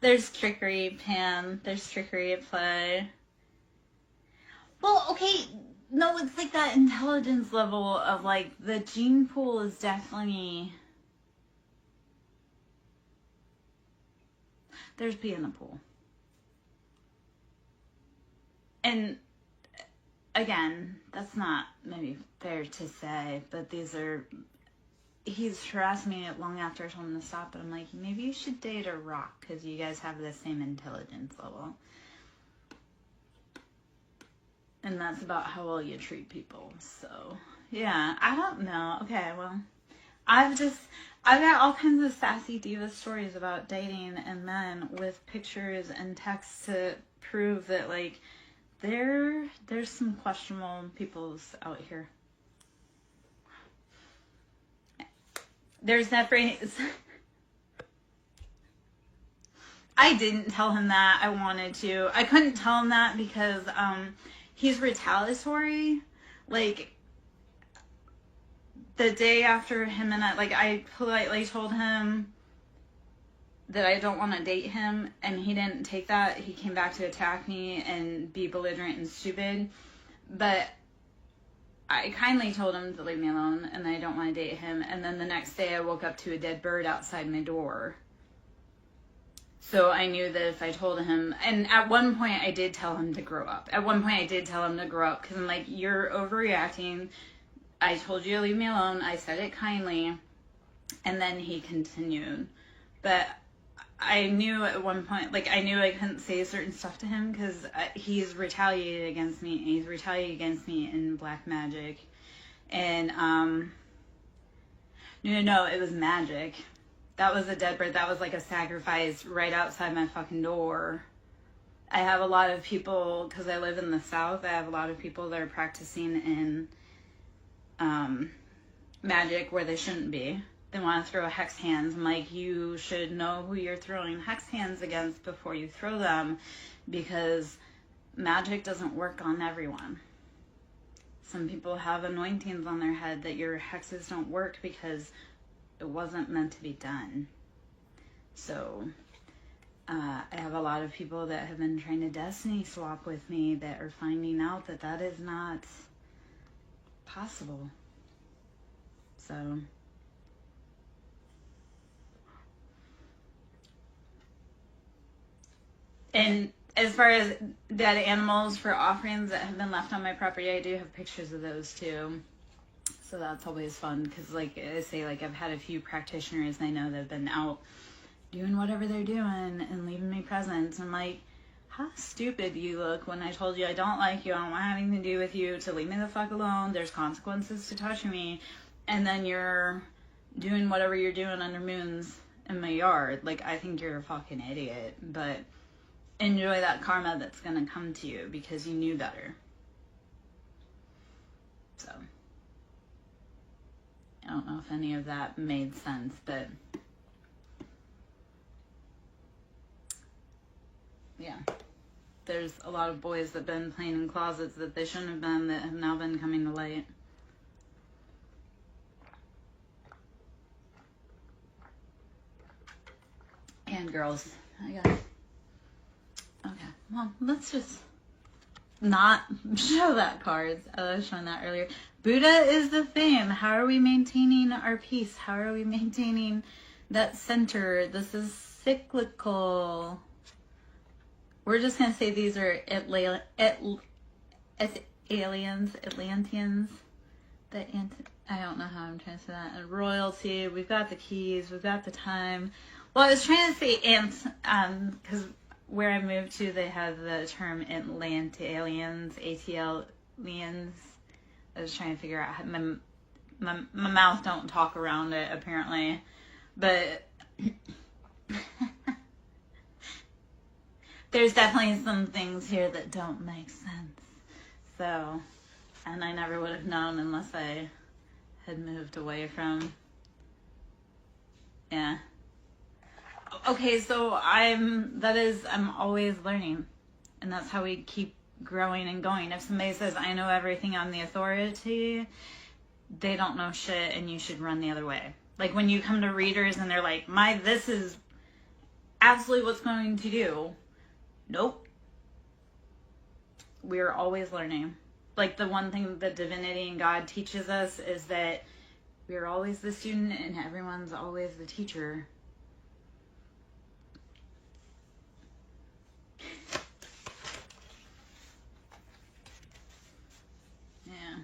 There's trickery, Pam. There's trickery at play. Well, okay, no, it's like that intelligence level of like the gene pool is definitely. There's pee in the pool. And again, that's not maybe fair to say, but he's harassed me long after I told him to stop, but I'm like, maybe you should date a rock because you guys have the same intelligence level. And that's about how well you treat people. So, yeah, I don't know. Okay, well, I've got all kinds of sassy diva stories about dating and men with pictures and texts to prove that, like, there's some questionable peoples out here. There's that phrase. I didn't tell him that. I wanted to. I couldn't tell him that because he's retaliatory. Like, the day after him and I politely told him that I don't want to date him, and he didn't take that. He came back to attack me and be belligerent and stupid. But I kindly told him to leave me alone, and I don't want to date him. And then the next day I woke up to a dead bird outside my door. So I knew that if I told him, and at one point I did tell him to grow up. At one point I did tell him to grow up, because I'm like, you're overreacting. I told you to leave me alone. I said it kindly. And then he continued. But I knew at one point, like, I knew I couldn't say certain stuff to him because he's retaliated against me. And he's retaliated against me in black magic. And, no, it was magic. That was a dead bird. That was like a sacrifice right outside my fucking door. I have a lot of people, because I live in the South, I have a lot of people that are practicing in magic where they shouldn't be. They want to throw hex hands. I'm like, you should know who you're throwing hex hands against before you throw them, because magic doesn't work on everyone. Some people have anointings on their head that your hexes don't work because it wasn't meant to be done. So I have a lot of people that have been trying to destiny swap with me that are finding out that that is not possible. So and as far as dead animals for offerings that have been left on my property, I do have pictures of those too. So that's always fun because, like I say, like I've had a few practitioners I know that have been out doing whatever they're doing and leaving me presents. I'm like, how stupid you look when I told you I don't like you, I don't want anything to do with you, to leave me the fuck alone, there's consequences to touching me, and then you're doing whatever you're doing under moons in my yard. Like, I think you're a fucking idiot, but enjoy that karma that's gonna come to you because you knew better. So I don't know if any of that made sense, but yeah. There's a lot of boys that have been playing in closets that they shouldn't have been, that have now been coming to light. And girls, I guess. Okay, well, let's just not show that cards. I was showing that earlier. Buddha is the thing. How are we maintaining our peace? How are we maintaining that center? This is cyclical. We're just going to say these are aliens, Atlanteans. I don't know how I'm trying to say that. And royalty. We've got the keys. We've got the time. Well, I was trying to say ants, because where I moved to, they have the term Atlanteans, ATLians. I was trying to figure out how my mouth don't talk around it, apparently. But there's definitely some things here that don't make sense. So, and I never would have known unless I had moved away from, yeah. Okay, so I'm always learning, and that's how we keep growing and going. If somebody says, I know everything on the authority, they don't know shit, and you should run the other way. Like when you come to readers and they're like, this is absolutely what's going to do. Nope. We're always learning. Like, the one thing that divinity and God teaches us is that we're always the student and everyone's always the teacher. Yeah.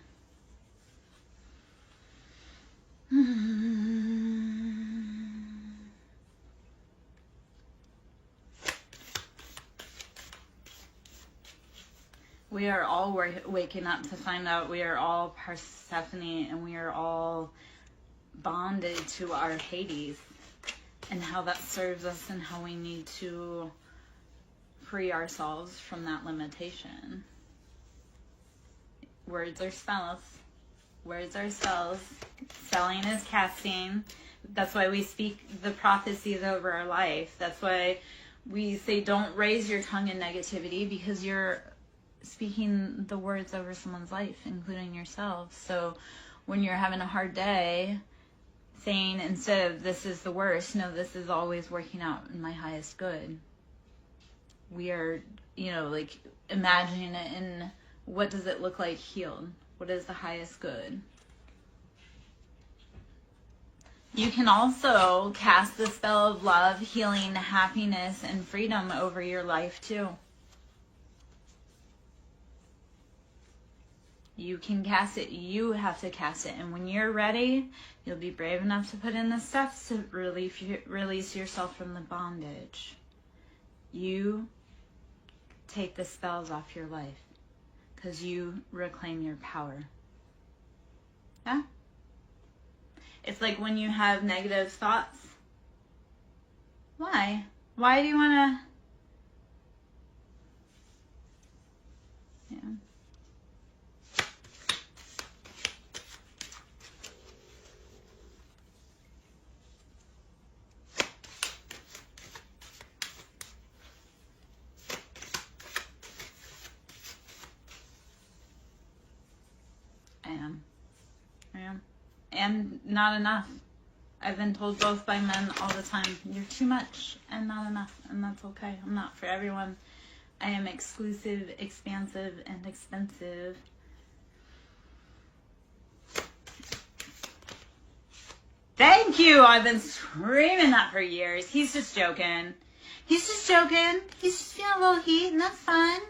We are all waking up to find out we are all Persephone, and we are all bonded to our Hades, and how that serves us and how we need to free ourselves from that limitation. Words are spells. Words are spells. Selling is casting. That's why we speak the prophecies over our life. That's why we say don't raise your tongue in negativity, because you're speaking the words over someone's life, including yourself. So when you're having a hard day, saying instead of this is the worst, no, this is always working out in my highest good. We are, like, imagining it in what does it look like healed? What is the highest good? You can also cast the spell of love, healing, happiness, and freedom over your life too. You can cast it. You have to cast it. And when you're ready, you'll be brave enough to put in the steps to release yourself from the bondage. You take the spells off your life because you reclaim your power. Yeah? It's like when you have negative thoughts. Why? Why do you want to... Yeah. I am. And not enough. I've been told both by men all the time, you're too much and not enough, and that's okay. I'm not for everyone. I am exclusive, expansive, and expensive. Thank you! I've been screaming that for years. He's just joking. He's just joking. He's just feeling a little heat, and that's fine.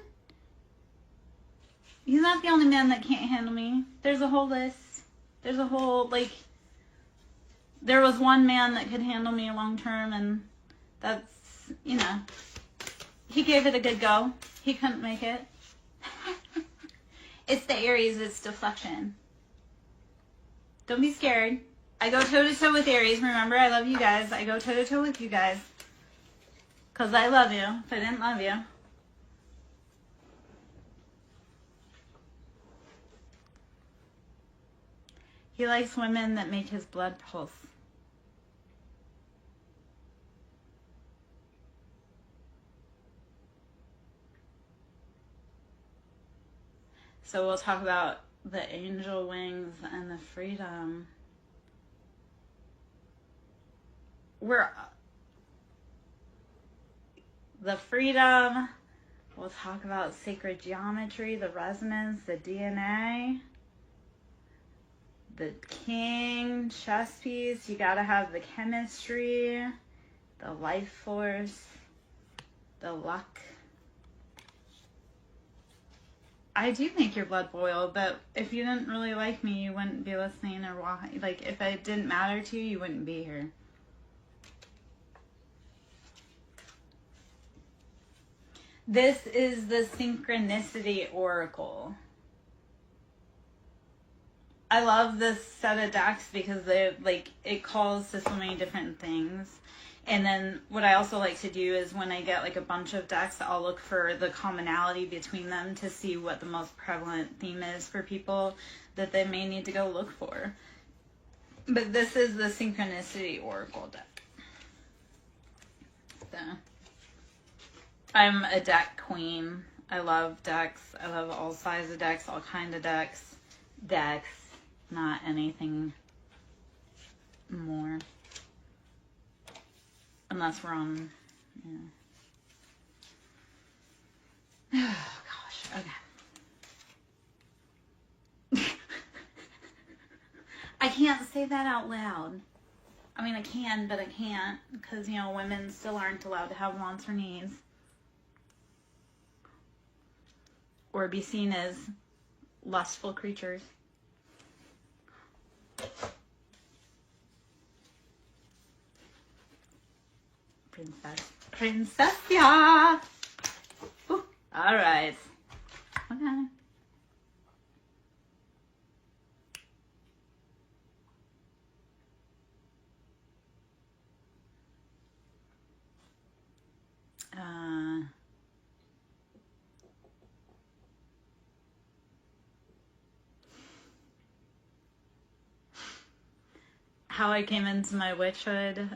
He's not the only man that can't handle me. There's a whole list. There's a whole, there was one man that could handle me long term, and that's, he gave it a good go. He couldn't make it. It's the Aries, it's deflection. Don't be scared. I go toe-to-toe with Aries. Remember, I love you guys. I go toe-to-toe with you guys. Because I love you. If I didn't love you. He likes women that make his blood pulse. So we'll talk about the angel wings and the freedom. The freedom, we'll talk about sacred geometry, the resonance, the DNA. The king, chess piece, you gotta have the chemistry, the life force, the luck. I do make your blood boil, but if you didn't really like me, you wouldn't be listening, or why. If it didn't matter to you, you wouldn't be here. This is the Synchronicity Oracle. I love this set of decks because it calls to so many different things. And then what I also like to do is when I get a bunch of decks, I'll look for the commonality between them to see what the most prevalent theme is for people that they may need to go look for. But this is the Synchronicity Oracle deck. So, I'm a deck queen. I love decks. I love all sizes of decks, all kind of decks. Decks. Not anything more. Unless we're on Yeah. Oh, gosh. Okay. I can't say that out loud. I mean, I can, but I can't because, you know, women still aren't allowed to have wants or needs. Or be seen as lustful creatures. Princess, yeah. All right. Okay. How I came into my witchhood.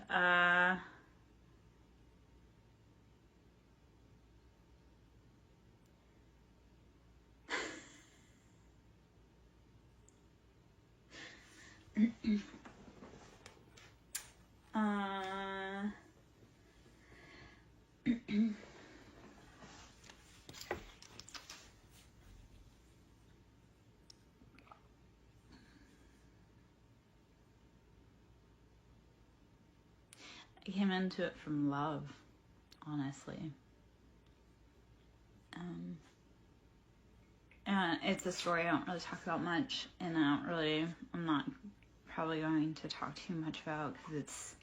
I came into it from love, honestly. And it's a story I don't really talk about much, and I'm not probably going to talk too much about because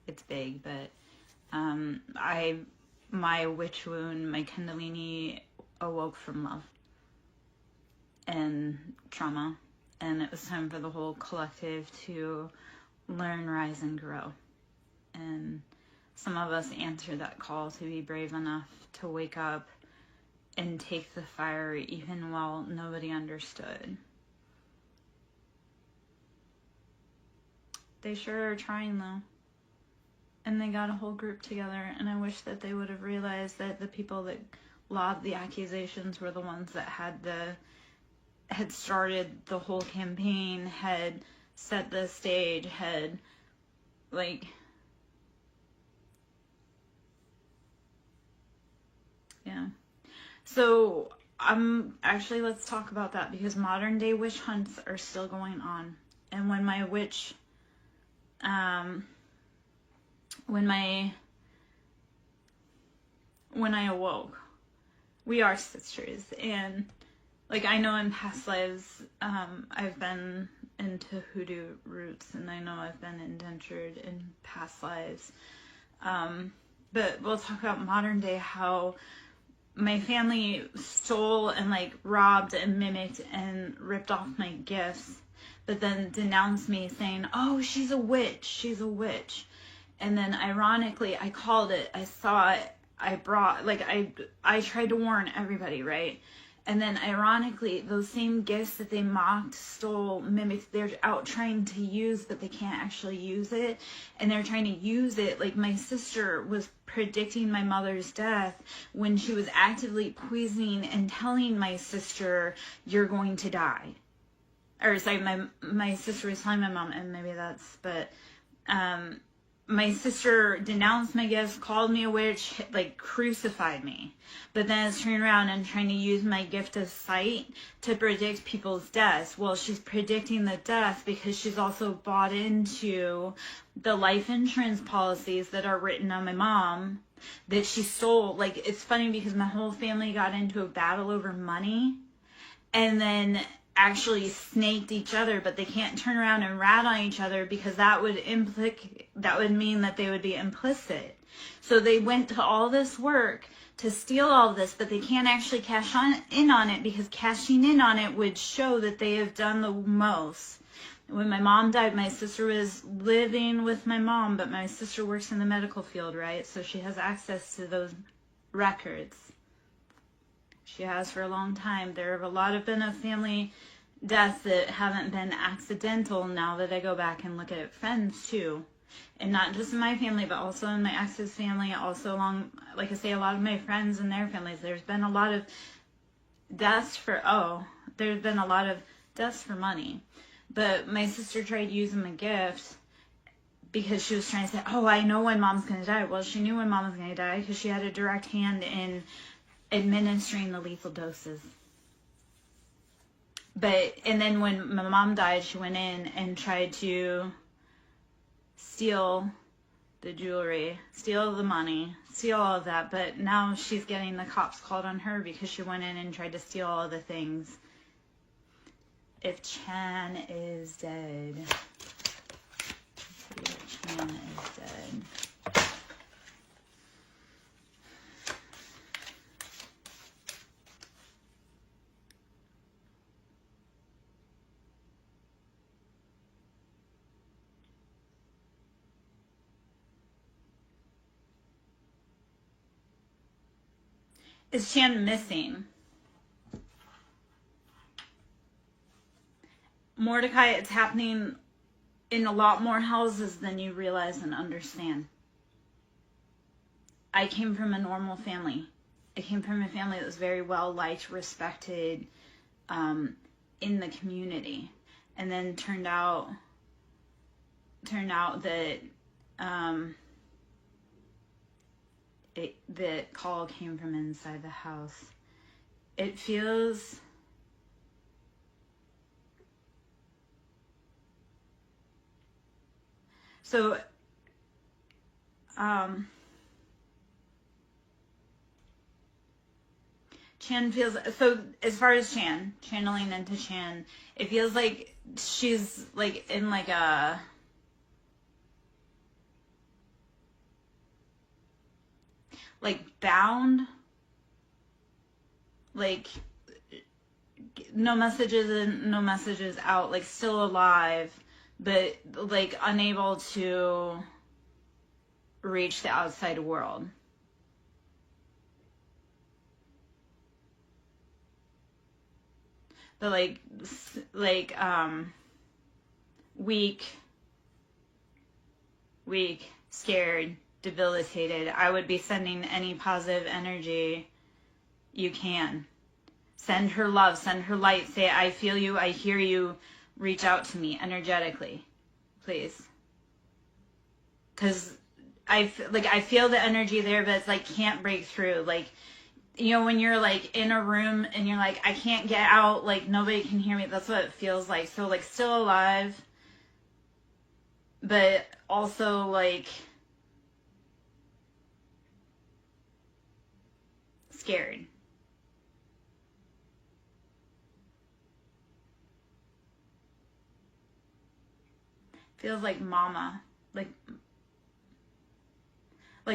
it's big, but my witch wound, my Kundalini awoke from love and trauma, and it was time for the whole collective to learn, rise, and grow. And some of us answered that call to be brave enough to wake up and take the fire even while nobody understood. They sure are trying though. And they got a whole group together, and I wish that they would have realized that the people that lobbed the accusations were the ones that had started the whole campaign, had set the stage, had yeah. So let's talk about that, because modern day witch hunts are still going on. And when my witch, when I awoke, we are sisters. And I know in past lives, I've been into hoodoo roots, and I know I've been indentured in past lives. But we'll talk about modern day, how my family stole and robbed and mimicked and ripped off my gifts, but then denounced me saying, oh, she's a witch. And then ironically, I called it, I saw it, I brought, I tried to warn everybody, right? And then ironically, those same gifts that they mocked, stole, mimicked, they're out trying to use, but they can't actually use it. And they're trying to use it. My sister was predicting my mother's death when she was actively poisoning and telling my sister, you're going to die. Or sorry, my sister was telling my mom, and maybe that's, but my sister denounced my gifts, called me a witch, crucified me. But then it's turning around and trying to use my gift of sight to predict people's deaths. Well, she's predicting the death because she's also bought into the life insurance policies that are written on my mom that she stole. It's funny because my whole family got into a battle over money, and then actually snaked each other, but they can't turn around and rat on each other because that would mean that they would be implicit. So they went to all this work to steal all this, but they can't actually cash in on it, because cashing in on it would show that they have done the most. When my mom died, my sister was living with my mom, but my sister works in the medical field, right? So she has access to those records. She has for a long time. There have a lot of been of family deaths that haven't been accidental, now that I go back and look at friends too. And not just in my family, but also in my ex's family, also along, like I say, a lot of my friends and their families. There's been a lot of deaths for money. But my sister tried using the gift because she was trying to say, oh, I know when mom's going to die. Well, she knew when mom was going to die because she had a direct hand in administering the lethal doses. And then when my mom died, she went in and tried to steal the jewelry, steal the money, steal all of that. But now she's getting the cops called on her because she went in and tried to steal all the things. If Chan is dead. Let's see if Chan is dead. Is Chan missing? Mordecai, it's happening in a lot more houses than you realize and understand. I came from a normal family. I came from a family that was very well liked, respected in the community. And then turned out that the call came from inside the house. It feels so. Chan feels so. As far as Chan channeling into Chan, it feels like she's like in like a bound, like no messages in, no messages out, like still alive, but like unable to reach the outside world. But weak, scared, debilitated. I would be sending any positive energy you can. Send her love, send her light. Say, I feel you, I hear you. Reach out to me energetically, please. Because I feel the energy there, but it's like can't break through. Like, you know, when you're like in a room and you're like, I can't get out, like nobody can hear me. That's what it feels like. So like still alive, but also like scared. Feels like mama, like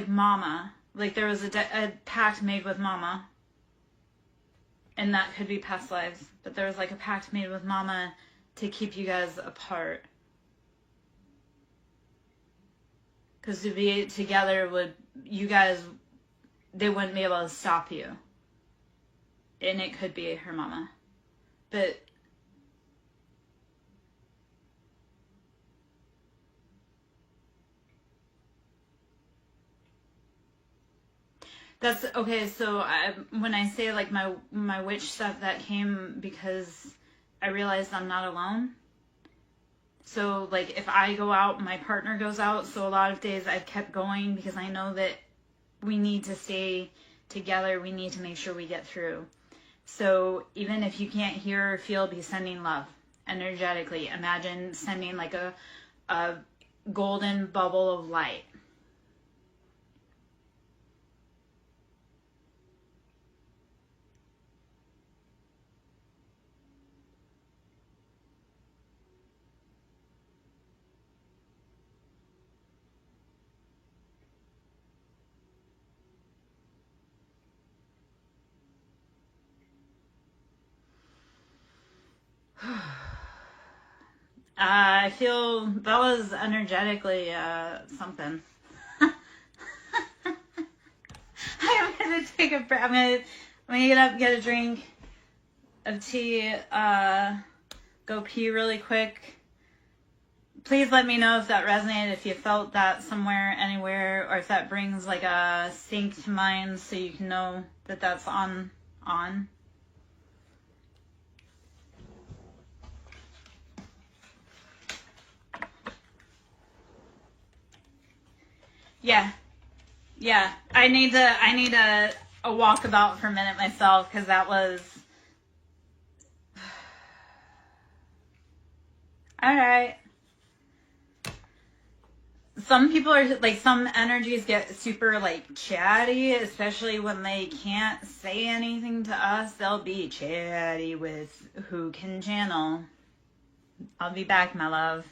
mama. Like there was a pact made with mama. And that could be past lives. But there was like a pact made with mama to keep you guys apart. Because to be together they wouldn't be able to stop you. And it could be her mama. But that's okay. So when I say like my witch stuff, that came because I realized I'm not alone. So like if I go out, my partner goes out. So a lot of days I've kept going because I know that we need to stay together. We need to make sure we get through. So even if you can't hear or feel, be sending love energetically. Imagine sending like a golden bubble of light. I feel that was energetically something. I'm gonna take a breath. I'm gonna get up, get a drink of tea, go pee really quick. Please let me know if that resonated, if you felt that somewhere, anywhere, or if that brings like a sync to mind so you can know that that's on. Yeah. Yeah. I need a walkabout for a minute myself because that was all right. Some people are like, some energies get super like chatty, especially when they can't say anything to us. They'll be chatty with who can channel. I'll be back, my love.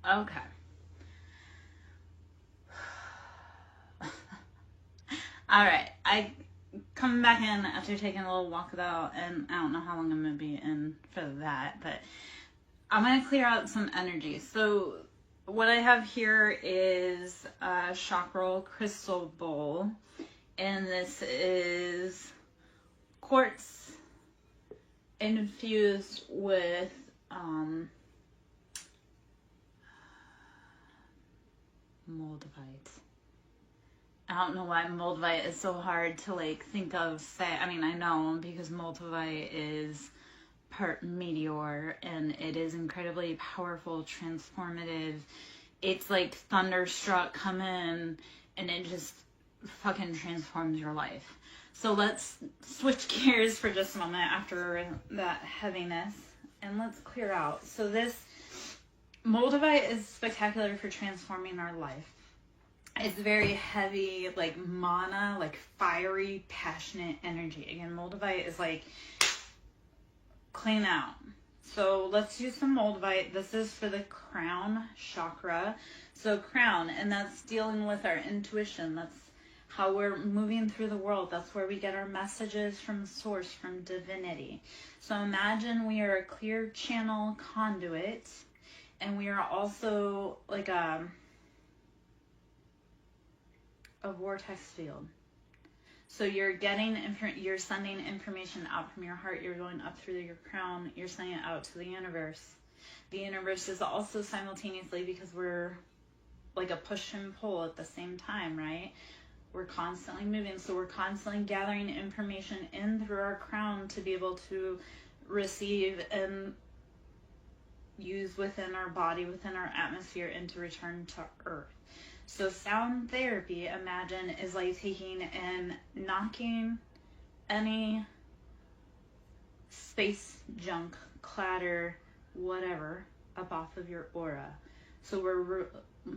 Okay. All right. I coming back in after taking a little walkabout, and I don't know how long I'm going to be in for that, but I'm going to clear out some energy. So what I have here is a chakra crystal bowl, and this is quartz infused with moldavite. I don't know why moldavite is so hard to like think of. I mean, I know because moldavite is part meteor, and it is incredibly powerful, transformative. It's like thunderstruck come in, and it just fucking transforms your life. So let's switch gears for just a moment after that heaviness, and let's clear out. So this moldavite is spectacular for transforming our life. It's very heavy, like mana, like fiery, passionate energy. Again, moldavite is like clean out. So let's use some moldavite. This is for the crown chakra. So crown, and that's dealing with our intuition. That's how we're moving through the world. That's where we get our messages from source, from divinity. So imagine we are a clear channel conduit, and we are also like a vortex field. So you're getting, you're sending information out from your heart. You're going up through your crown. You're sending it out to the universe. The universe is also simultaneously, because we're like a push and pull at the same time, right? We're constantly moving. So we're constantly gathering information in through our crown to be able to receive and use within our body, within our atmosphere, and to return to earth. So sound therapy, imagine, is like taking and knocking any space junk, clatter, whatever, up off of your aura. So we're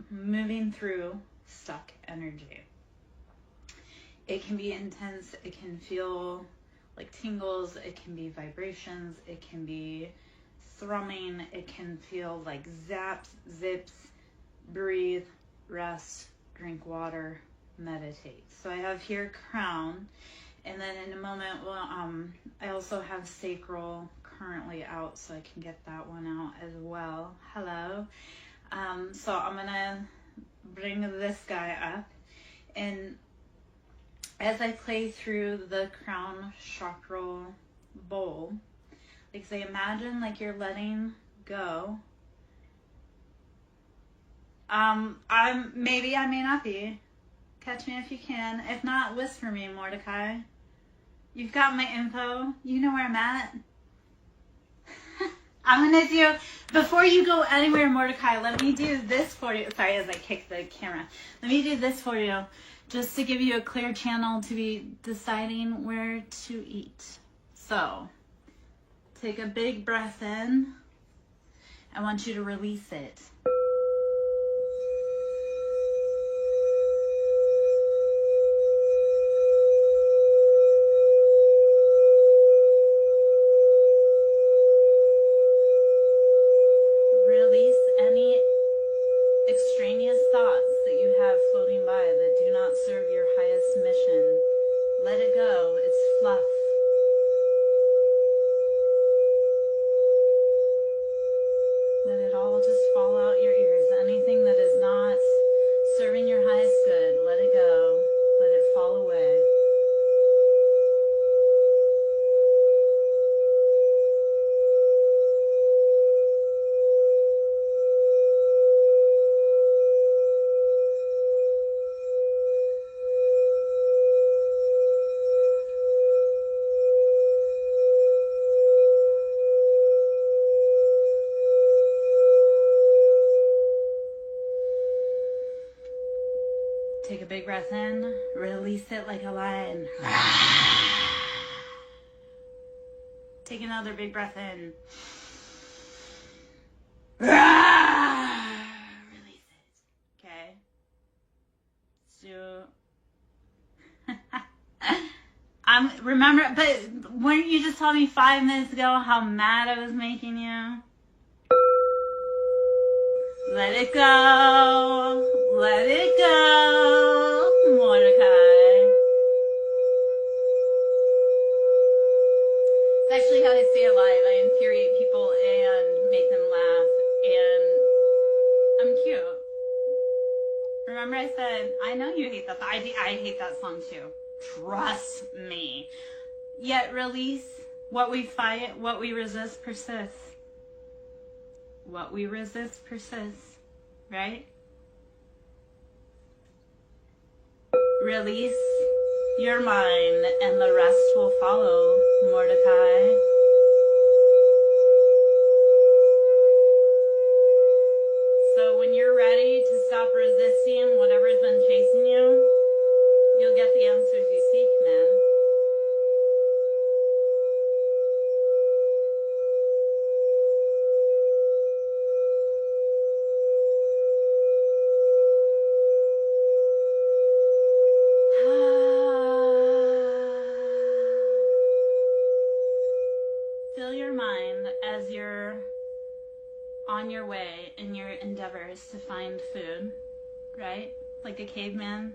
moving through stuck energy. It can be intense. It can feel like tingles. It can be vibrations. It can be thrumming. It can feel like zaps, zips. Breathe, rest, drink water, meditate. So I have here crown, and then in a moment, well, I also have sacral currently out, so I can get that one out as well. Hello. So I'm gonna bring this guy up, and as I play through the crown chakra bowl, like say, imagine like you're letting go. I may not be. Catch me if you can. If not, whisper me, Mordecai. You've got my info. You know where I'm at. I'm gonna do, before you go anywhere, Mordecai, let me do this for you. Sorry, as I kick the camera. Let me do this for you, just to give you a clear channel to be deciding where to eat. So, take a big breath in. I want you to release it. Take a big breath in, release it like a lion. Take another big breath in. Release it. Okay. So remember, but weren't you just telling me 5 minutes ago how mad I was making you? Let it go. Let it go, Mordecai. It's actually how I stay alive. I infuriate people and make them laugh. And I'm cute. Remember I said, I know you hate that. I hate that song too. Trust me. Yet release. What we fight, what we resist persists. What we resist persists. Right? Release your mind and the rest will follow, Mordecai. So when you're ready to stop resisting whatever's been chasing you, you'll get the answers you seek, man. Fill your mind as you're on your way in your endeavors to find food, right? Like a caveman.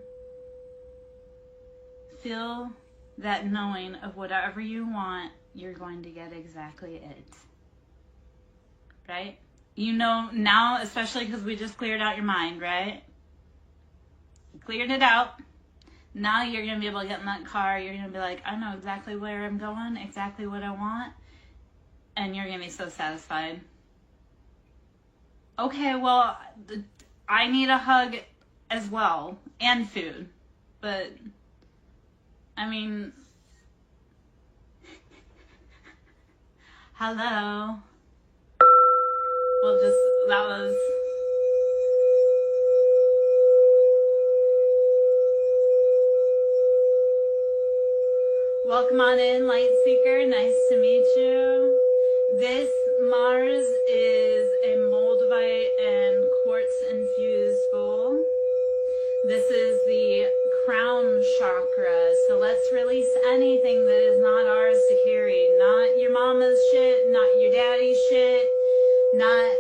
Feel that knowing of whatever you want, you're going to get exactly it. Right? You know now, especially because we just cleared out your mind, right? You cleared it out. Now you're going to be able to get in that car. You're going to be like, I know exactly where I'm going, exactly what I want. And you're going to be so satisfied. Okay, well, I need a hug as well. And food. But, I mean, hello. Well, that was... Welcome on in, Light Seeker. Nice to meet you. This Mars is a moldavite and quartz infused bowl. This is the crown chakra. So let's release anything that is not ours to carry. Not your mama's shit, not your daddy's shit, not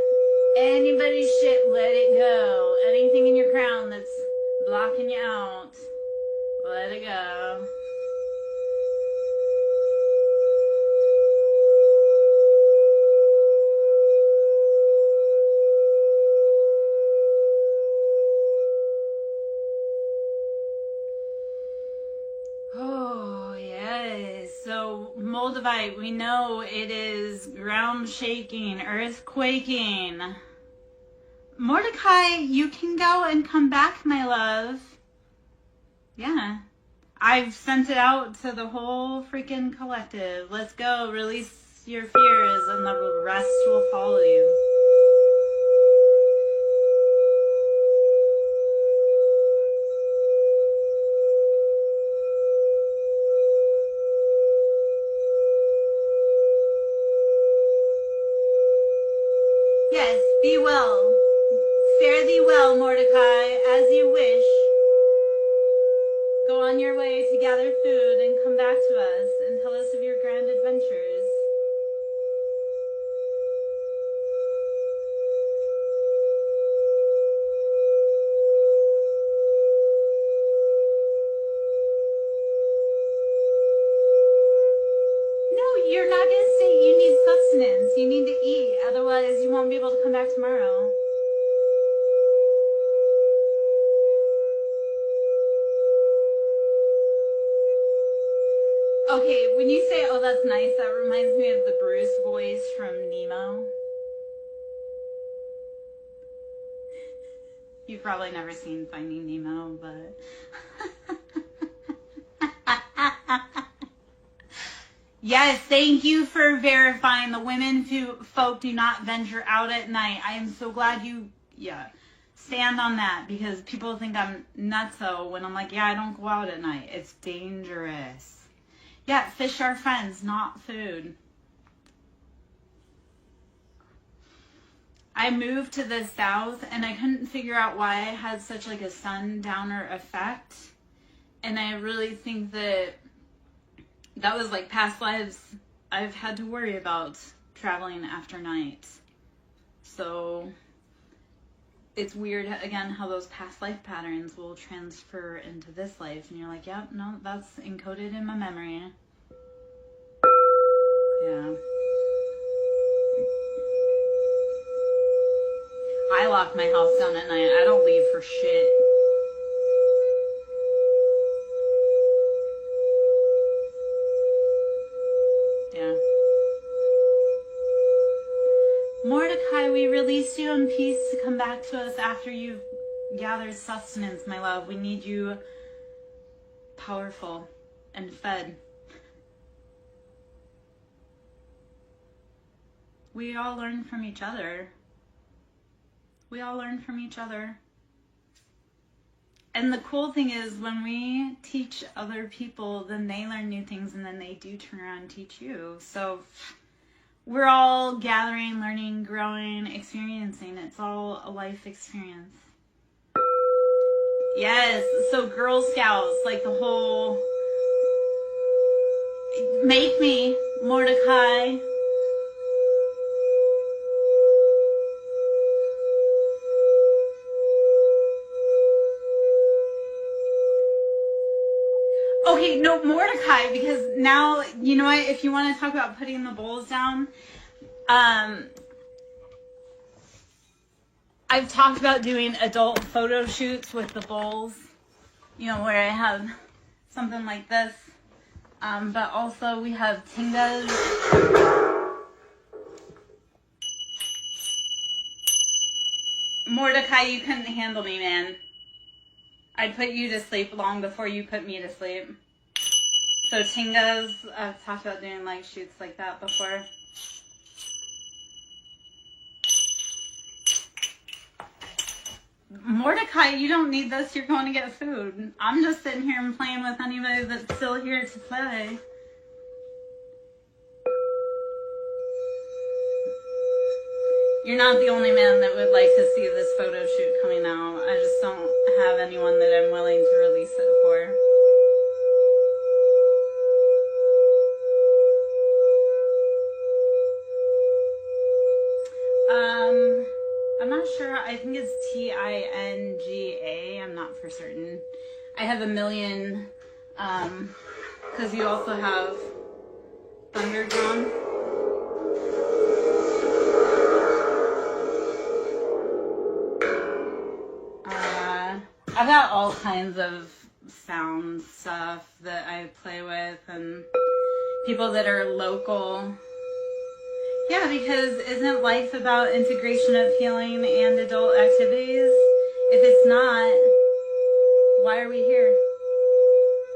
anybody's shit. Let it go. Anything in your crown that's blocking you out, let it go. So moldavite, we know it is ground shaking, earth quaking. Mordecai, you can go and come back, my love. Yeah. I've sent it out to the whole freaking collective. Let's go. Release your fears and the rest will follow you. Yes, be well. Fare thee well, Mordecai, as you wish. Go on your way to gather food and come back to us and tell us of your grand adventures. No, you're not going to stay. You need sustenance. You need to eat. Otherwise, you won't be able to come back tomorrow. Okay, when you say, oh, that's nice, that reminds me of the Bruce voice from Nemo. You've probably never seen Finding Nemo, but... Yes, thank you for verifying. The women folk do not venture out at night. I am so glad you, stand on that, because people think I'm nutso when I'm like, yeah, I don't go out at night. It's dangerous. Yeah, fish are friends, not food. I moved to the south and I couldn't figure out why I had such like a sundowner effect. And I really think that was like past lives I've had to worry about traveling after night. So it's weird, again, how those past life patterns will transfer into this life. And you're like, yep, no, that's encoded in my memory. Yeah. I lock my house down at night. I don't leave for shit. Yeah. Mordecai, we release you in peace to come back to us after you've gathered sustenance, my love. We need you powerful and fed. We all learn from each other. We all learn from each other. And the cool thing is when we teach other people, then they learn new things and then they do turn around and teach you. So we're all gathering, learning, growing, experiencing. It's all a life experience. Yes, so Girl Scouts, like the whole, make me, Mordecai. Okay, no, Mordecai, because now, you know what, if you want to talk about putting the bowls down, I've talked about doing adult photo shoots with the bowls, you know, where I have something like this, but also we have tingas. Mordecai, you couldn't handle me, man. I'd put you to sleep long before you put me to sleep. So tingas, I've talked about doing like shoots like that before. Mordecai, you don't need this. You're going to get food. I'm just sitting here and playing with anybody that's still here to play. You're not the only man that would like to see this photo shoot coming out. I just don't have anyone that I'm willing to release it for. I'm not sure. I think it's Tinga. I'm not for certain. I have a million, because you also have Thunderdrum. I've got all kinds of sound stuff that I play with and people that are local. Yeah, because isn't life about integration of healing and adult activities? If it's not, why are we here?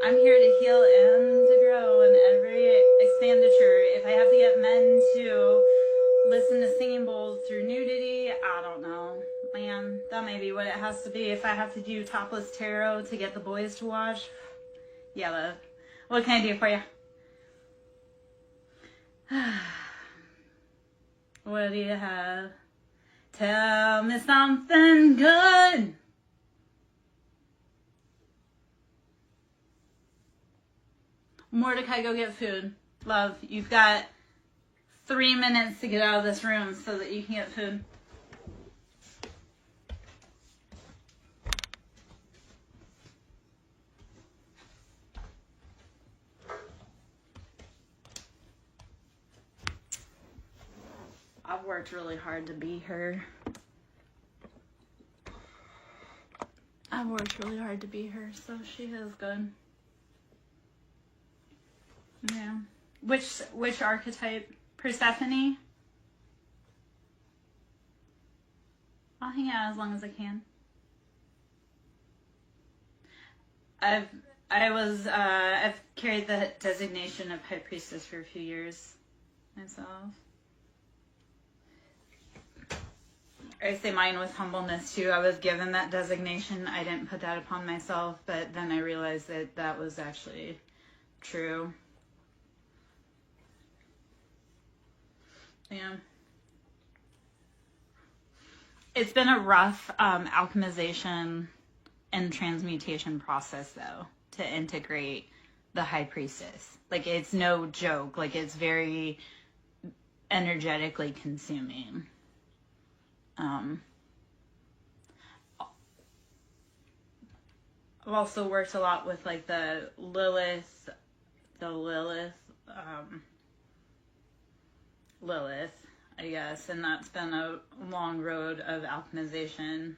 I'm here to heal and to grow in every expenditure. If I have to get men to listen to singing bowls through nudity, I don't know. Man, that may be what it has to be. If I have to do topless tarot to get the boys to watch, yeah, love. What can I do for you? What do you have? Tell me something good. Mordecai, go get food. Love, you've got 3 minutes to get out of this room so that you can get food. I've worked really hard to be her. I've worked really hard to be her, so she is good. Yeah. Which archetype? Persephone? I'll hang out as long as I can. I've carried the designation of High Priestess for a few years myself. I say mine with humbleness too. I was given that designation. I didn't put that upon myself, but then I realized that that was actually true. Yeah. It's been a rough alchemization and transmutation process, though, to integrate the High Priestess. Like, it's no joke. Like, it's very energetically consuming. I've also worked a lot with like the Lilith, Lilith, I guess, and that's been a long road of alchemization.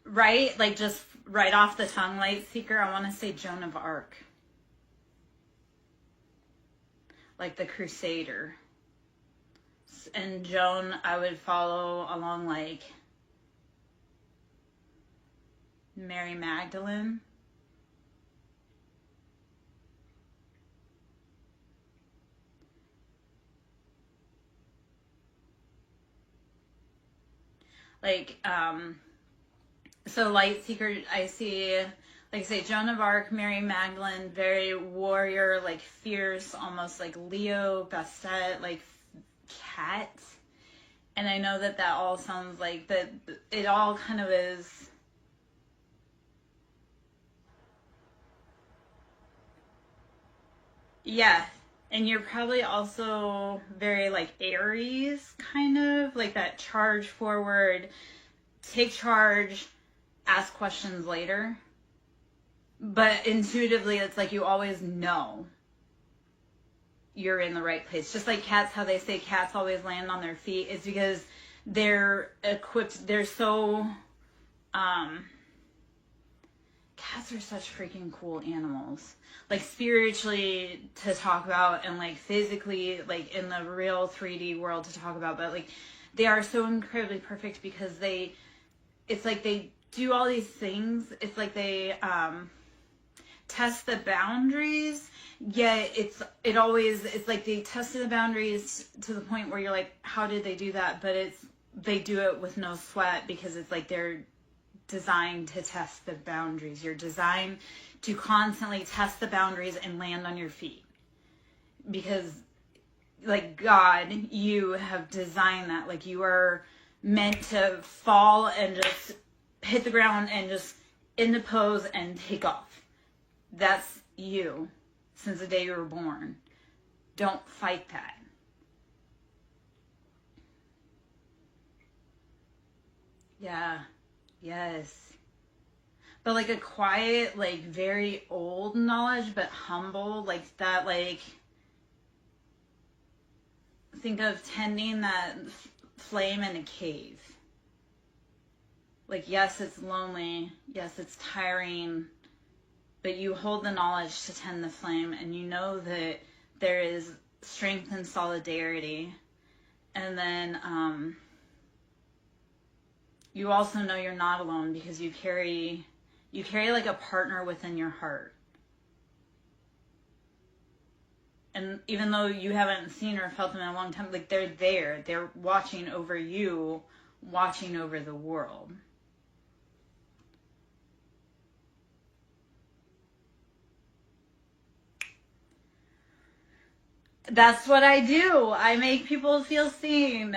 Right? Like just right off the tongue, Light Seeker, I want to say Joan of Arc. Like the Crusader. And Joan, I would follow along like Mary Magdalene. Like, so Light Seeker, I see, like I say, Joan of Arc, Mary Magdalene, very warrior, like fierce, almost like Leo, Bastet, like cat. And I know that all sounds like that, it all kind of is. Yeah. And you're probably also very like Aries, kind of like that charge forward, take charge, ask questions later. But intuitively, it's like you always know you're in the right place. Just like cats, how they say cats always land on their feet. It's because they're equipped, they're so, cats are such freaking cool animals. Like spiritually to talk about and like physically, like in the real 3D world to talk about. But like they are so incredibly perfect because it's like they do all these things. It's like they test the boundaries, yet it's like they tested the boundaries to the point where you're like, how did they do that? But they do it with no sweat because it's like they're designed to test the boundaries. You're designed to constantly test the boundaries and land on your feet. Because like God, you have designed that. Like you are meant to fall and just hit the ground and just into pose and take off. That's you since the day you were born. Don't fight that. Yeah. Yes. But like a quiet, like very old knowledge, but humble, like that, like think of tending that flame in a cave. Like, yes, it's lonely. Yes, it's tiring. But you hold the knowledge to tend the flame, and you know that there is strength and solidarity. And then you also know you're not alone because you carry like a partner within your heart. And even though you haven't seen or felt them in a long time, like they're there. They're watching over you, watching over the world. That's what I do. I make people feel seen.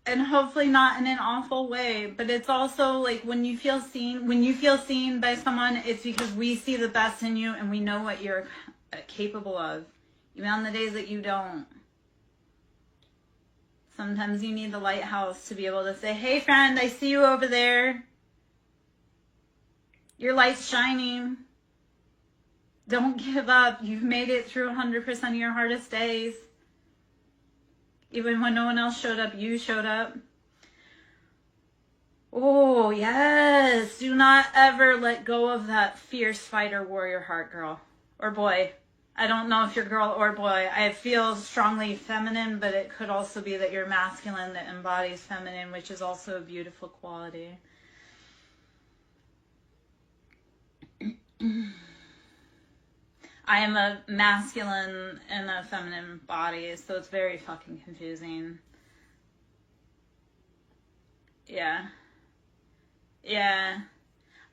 And hopefully not in an awful way. But it's also like when you feel seen by someone, it's because we see the best in you and we know what you're capable of. Even on the days that you don't. Sometimes you need the lighthouse to be able to say, hey friend, I see you over there. Your light's shining. Don't give up. You've made it through 100% of your hardest days. Even when no one else showed up, you showed up. Oh, yes. Do not ever let go of that fierce fighter warrior heart, girl. Or boy. I don't know if you're girl or boy. I feel strongly feminine, but it could also be that you're masculine that embodies feminine, which is also a beautiful quality. I am a masculine and a feminine body, so it's very fucking confusing. Yeah. Yeah.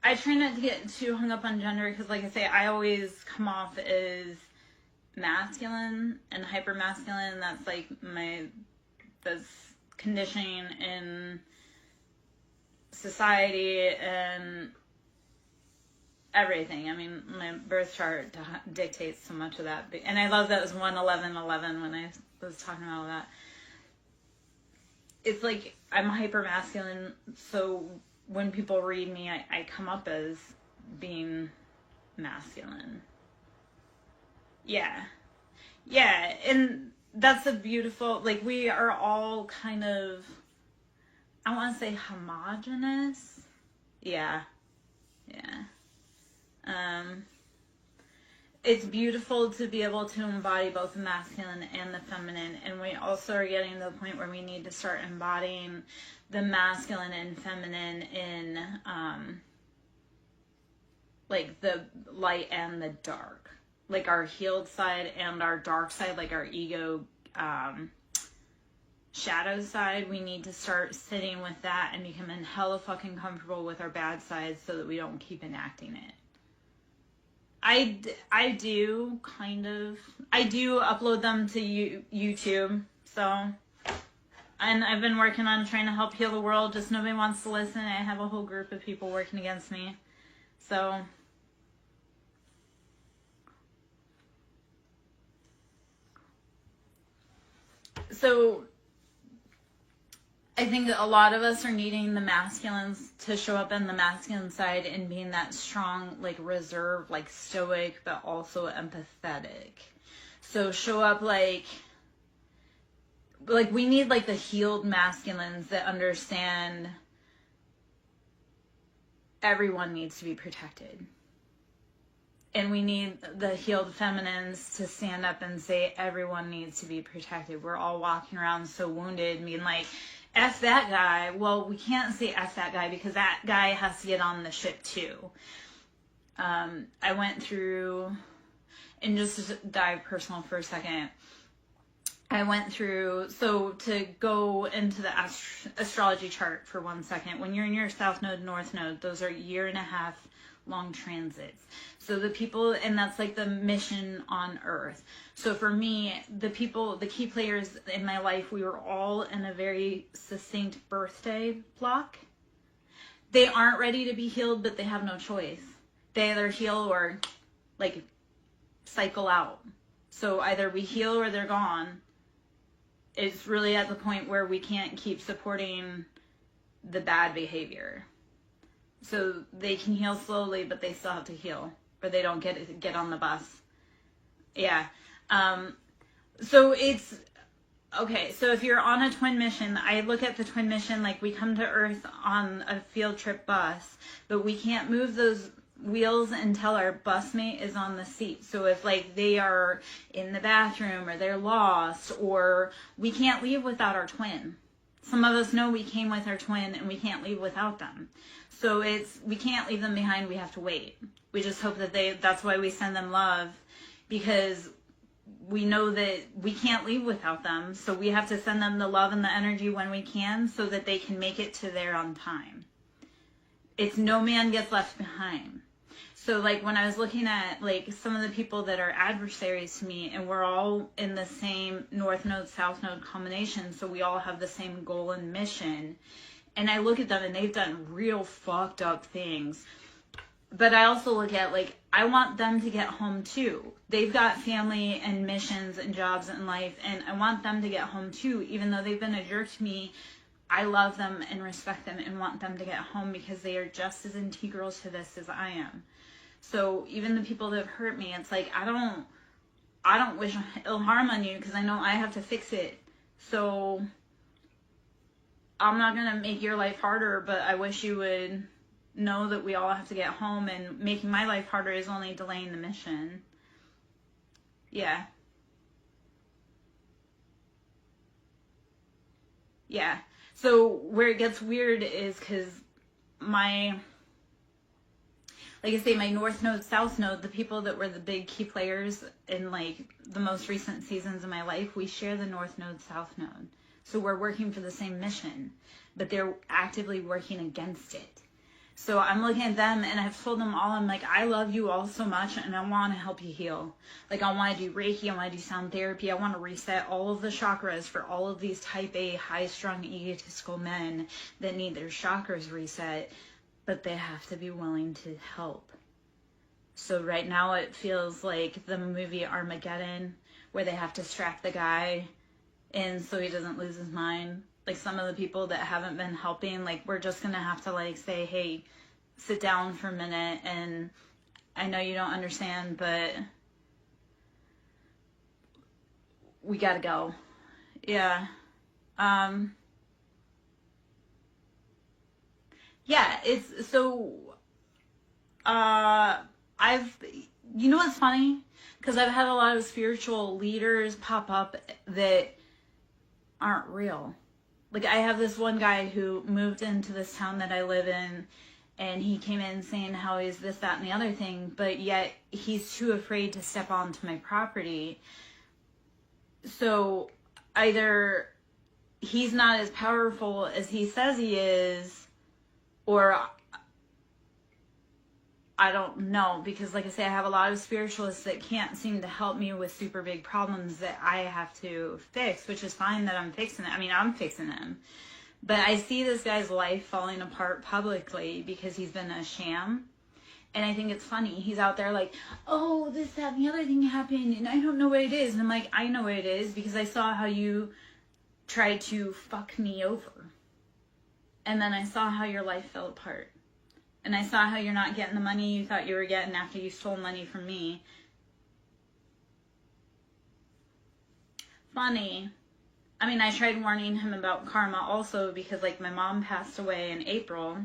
I try not to get too hung up on gender because, like I say, I always come off as masculine and hyper masculine. That's like that's conditioning in society and everything. I mean, my birth chart dictates so much of that. And I love that it was 1/11/11 when I was talking about all that. it's like I'm hyper masculine, so when people read me, I come up as being masculine. Yeah. Yeah, and that's a beautiful, like, we are all kind of, I want to say homogenous. Yeah. Yeah. Um, it's beautiful to be able to embody both the masculine and the feminine, and we also are getting to the point where we need to start embodying the masculine and feminine in like the light and the dark, like our healed side and our dark side, like our ego shadow side. We need to start sitting with that and becoming hella fucking comfortable with our bad sides so that we don't keep enacting it. I do kind of, I do upload them to YouTube, so, and I've been working on trying to help heal the world, just nobody wants to listen. I have a whole group of people working against me, so. So, I think that a lot of us are needing the masculines to show up in the masculine side and being that strong, like reserved, like stoic, but also empathetic. So show up like we need like the healed masculines that understand everyone needs to be protected. And we need the healed feminines to stand up and say everyone needs to be protected. We're all walking around so wounded, being like, F that guy. Well, we can't say F that guy because that guy has to get on the ship too. I went through, and just to dive personal for a second, I went through, so to go into the astrology chart for 1 second, when you're in your South Node, North Node, those are 1.5 year long transits. So the people, and that's like the mission on Earth. So for me, the people, the key players in my life, we were all in a very succinct birthday block. They aren't ready to be healed, but they have no choice. They either heal or like cycle out. So either we heal or they're gone. It's really at the point where we can't keep supporting the bad behavior. So they can heal slowly, but they still have to heal, or they don't get on the bus. Yeah. So it's, okay, so if you're on a twin mission, I look at the twin mission like we come to Earth on a field trip bus, but we can't move those wheels until our busmate is on the seat. So if like they are in the bathroom or they're lost, or we can't leave without our twin. Some of us know we came with our twin and we can't leave without them. So we can't leave them behind, we have to wait. We just hope that that's why we send them love, because we know that we can't leave without them. So we have to send them the love and the energy when we can so that they can make it to there on time. It's no man gets left behind. So like when I was looking at like some of the people that are adversaries to me, and we're all in the same North Node, South Node combination, so we all have the same goal and mission. And I look at them and they've done real fucked up things. But I also look at like, I want them to get home too. They've got family and missions and jobs in life, and I want them to get home too. Even though they've been a jerk to me, I love them and respect them and want them to get home because they are just as integral to this as I am. So even the people that have hurt me, it's like, I don't wish ill harm on you because I know I have to fix it. So I'm not going to make your life harder, but I wish you would know that we all have to get home, and making my life harder is only delaying the mission. Yeah. Yeah. So where it gets weird is because like I say, my North Node, South Node, the people that were the big key players in like the most recent seasons of my life, we share the North Node, South Node. So we're working for the same mission, but they're actively working against it. So I'm looking at them and I've told them all, I'm like, I love you all so much and I want to help you heal. Like I want to do Reiki, I want to do sound therapy, I want to reset all of the chakras for all of these type A, high-strung, egotistical men that need their chakras reset, but they have to be willing to help. So right now it feels like the movie Armageddon, where they have to strap the guy in so he doesn't lose his mind. like some of the people that haven't been helping, like we're just gonna have to like say, hey, sit down for a minute, and I know you don't understand, but we gotta go. Yeah. Yeah, it's so you know what's funny? Because I've had a lot of spiritual leaders pop up that aren't real. Like, I have this one guy who moved into this town that I live in, and he came in saying how he's this, that, and the other thing, but yet he's too afraid to step onto my property. So either he's not as powerful as he says he is, or I don't know, because like I say, I have a lot of spiritualists that can't seem to help me with super big problems that I have to fix, which is fine that I'm fixing it. I mean, I'm fixing them. But I see this guy's life falling apart publicly because he's been a sham. And I think it's funny. He's out there like, oh, this, that, and the other thing happened, and I don't know what it is. And I'm like, I know what it is because I saw how you tried to fuck me over. And then I saw how your life fell apart. And I saw how you're not getting the money you thought you were getting after you stole money from me. Funny. I mean, I tried warning him about karma also because, like, my mom passed away in April.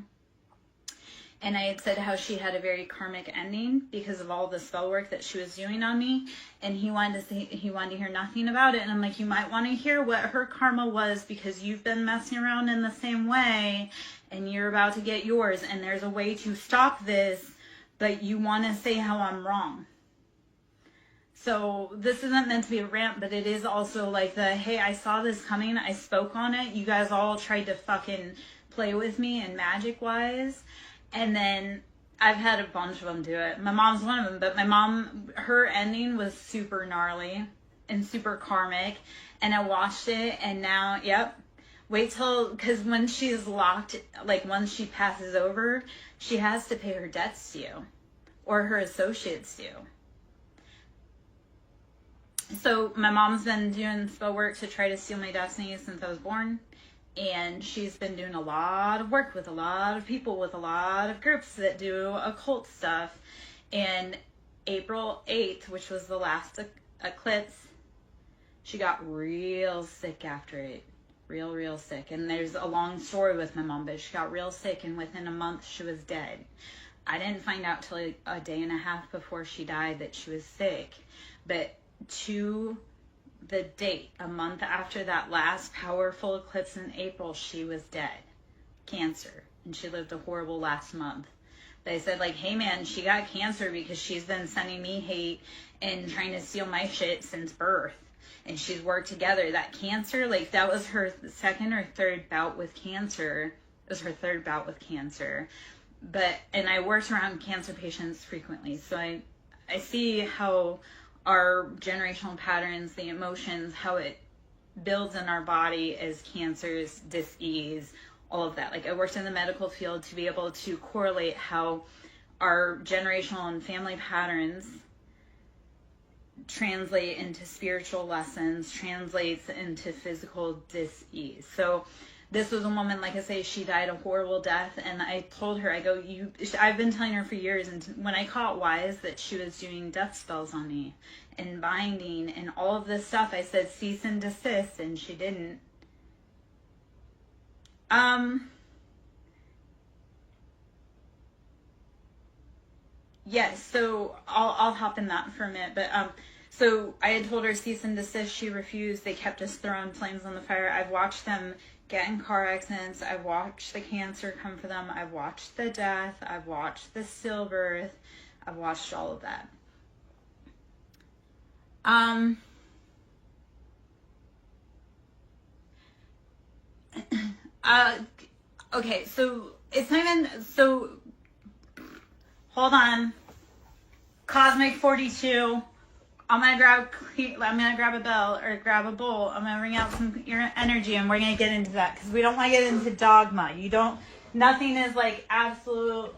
And I had said how she had a very karmic ending because of all the spell work that she was doing on me. And he wanted to hear nothing about it. And I'm like, you might want to hear what her karma was because you've been messing around in the same way. And you're about to get yours, and there's a way to stop this, but you want to say how I'm wrong. So this isn't meant to be a rant, but it is also like the, hey, I saw this coming, I spoke on it, you guys all tried to fucking play with me and magic-wise, and then I've had a bunch of them do it. My mom's one of them, but my mom, her ending was super gnarly and super karmic, and I watched it, and now, yep. Wait till, because when she's locked, like once she passes over, she has to pay her debts to you, or her associates do. So my mom's been doing spell work to try to steal my destiny since I was born, and she's been doing a lot of work with a lot of people, with a lot of groups that do occult stuff. And April 8th, which was the last eclipse, she got real sick after it. Real sick. And there's a long story with my mom, but she got real sick, and within a month she was dead. I didn't find out till a day and a half before she died that she was sick. But to the date, a month after that last powerful eclipse in April, she was dead. Cancer. And she lived a horrible last month. They said, like, hey man, she got cancer because she's been sending me hate and trying to steal my shit since birth. And she's worked together. That cancer, like, that was her second or third bout with cancer. It was her third bout with cancer. And I worked around cancer patients frequently. So I see how our generational patterns, the emotions, how it builds in our body as cancers, dis-ease, all of that. Like, I worked in the medical field to be able to correlate how our generational and family patterns translate into spiritual lessons, translates into physical dis-ease. So this was a woman, like I say, she died a horrible death, and I told her, I go, I've been telling her for years, and when I caught wise that she was doing death spells on me and binding and all of this stuff, I said cease and desist, and she didn't. Yes, so I'll hop in that for a minute, but so I had told her cease and desist. She refused. They kept us throwing flames on the fire. I've watched them get in car accidents. I've watched the cancer come for them. I've watched the death. I've watched the stillbirth. I've watched all of that. Okay, so it's not even, so hold on. Cosmic 42. I'm gonna grab a bell or grab a bowl. I'm gonna bring out some your energy, and we're gonna get into that because we don't want to get into dogma. Nothing is like absolute,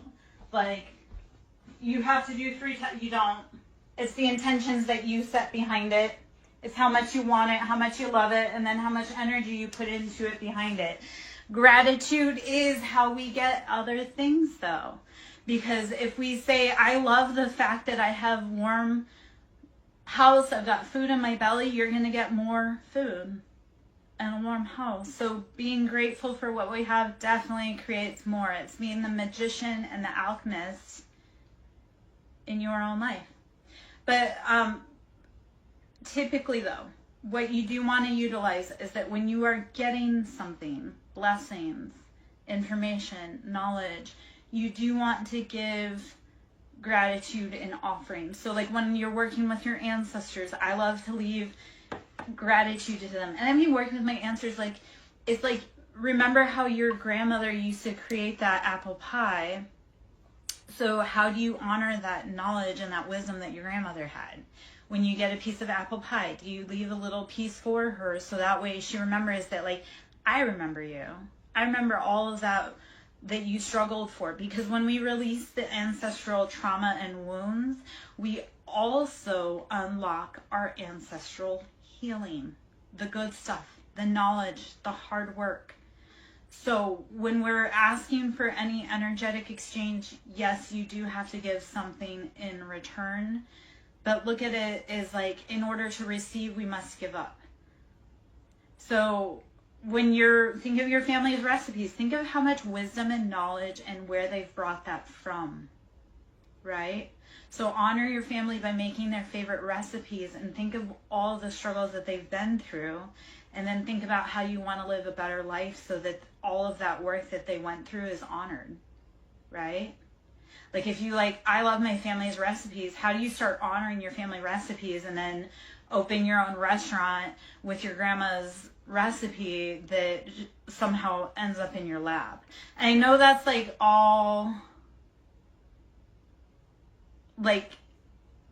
like you have to do 3 times. You don't. It's the intentions that you set behind it, It's how much you want it, how much you love it, and then how much energy you put into it behind it. Gratitude is how we get other things, though. Because if we say, I love the fact that I have warm house, I've got food in my belly, you're going to get more food and a warm house. So being grateful for what we have definitely creates more. It's being the magician and the alchemist in your own life. But typically, though, what you do want to utilize is that when you are getting something, blessings, information, knowledge, you do want to give gratitude and offering. So like when you're working with your ancestors, I love to leave gratitude to them. And I mean, working with my ancestors, like, it's like, remember how your grandmother used to create that apple pie? So how do you honor that knowledge and that wisdom that your grandmother had? When you get a piece of apple pie, do you leave a little piece for her so that way she remembers that, like, I remember you. I remember all of that you struggled for. Because when we release the ancestral trauma and wounds, we also unlock our ancestral healing, the good stuff, the knowledge, the hard work. So when we're asking for any energetic exchange, yes, you do have to give something in return. But look at it as like, in order to receive, we must give up. So when think of your family's recipes, think of how much wisdom and knowledge and where they've brought that from, right? So honor your family by making their favorite recipes and think of all the struggles that they've been through, and then think about how you want to live a better life so that all of that work that they went through is honored, right? Like if you I love my family's recipes, how do you start honoring your family recipes and then open your own restaurant with your grandma's recipe that somehow ends up in your lab? And I know that's all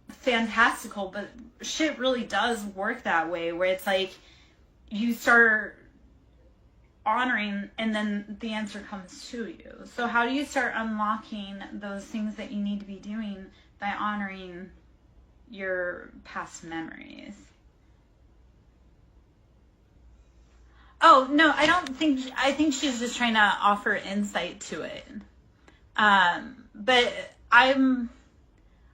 fantastical, but shit really does work that way, where it's you start honoring and then the answer comes to you. So how do you start unlocking those things that you need to be doing? By honoring your past memories. Oh, no, I think she's just trying to offer insight to it. But I'm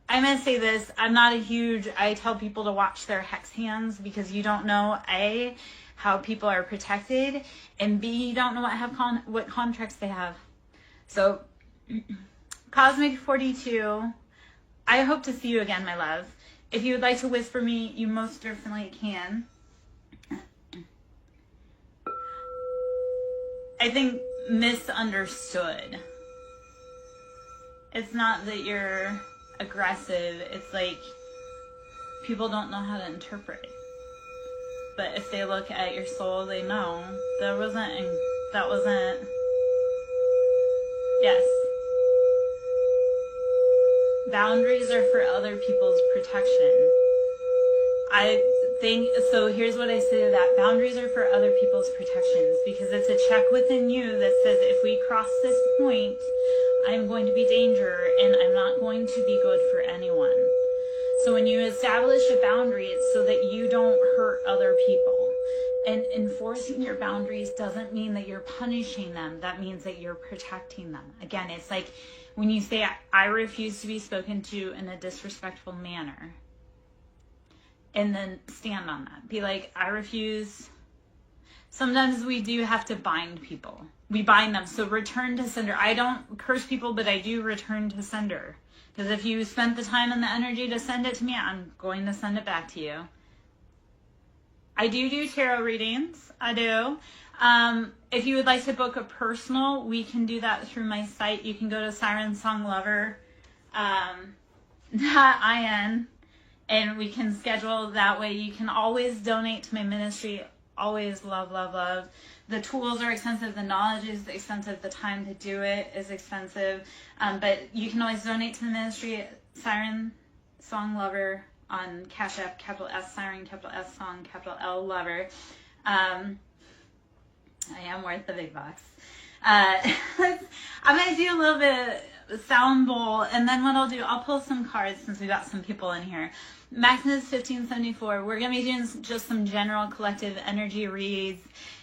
going to say this. I tell people to watch their hex hands because you don't know, A, how people are protected, and B, you don't know what contracts they have. So, Cosmic 42, I hope to see you again, my love. If you would like to whisper me, you most definitely can. I think misunderstood. It's not that you're aggressive. It's people don't know how to interpret it. But if they look at your soul, they know that wasn't, yes. Boundaries are for other people's protection. So here's what I say to that. Boundaries are for other people's protections because it's a check within you that says, if we cross this point, I'm going to be danger and I'm not going to be good for anyone. So when you establish a boundary, it's so that you don't hurt other people. And enforcing your boundaries doesn't mean that you're punishing them. That means that you're protecting them. Again, it's when you say, I refuse to be spoken to in a disrespectful manner. And then stand on that. Be I refuse. Sometimes we do have to bind people. We bind them. So return to sender. I don't curse people, but I do return to sender. Because if you spent the time and the energy to send it to me, I'm going to send it back to you. I do tarot readings. I do. If you would like to book a personal, we can do that through my site. You can go to SirenSongLover.in. And we can schedule that way. You can always donate to my ministry. Always love, love, love. The tools are expensive. The knowledge is expensive. The time to do it is expensive. But you can always donate to the ministry. SirenSong Lover on Cash App, capital S, Siren, capital S, Song, capital L, Lover. I am worth the big bucks. I'm going to do a little bit sound bowl, and then what I'll do, I'll pull some cards since we got some people in here. Maximus 1574. We're going to be doing just some general collective energy reads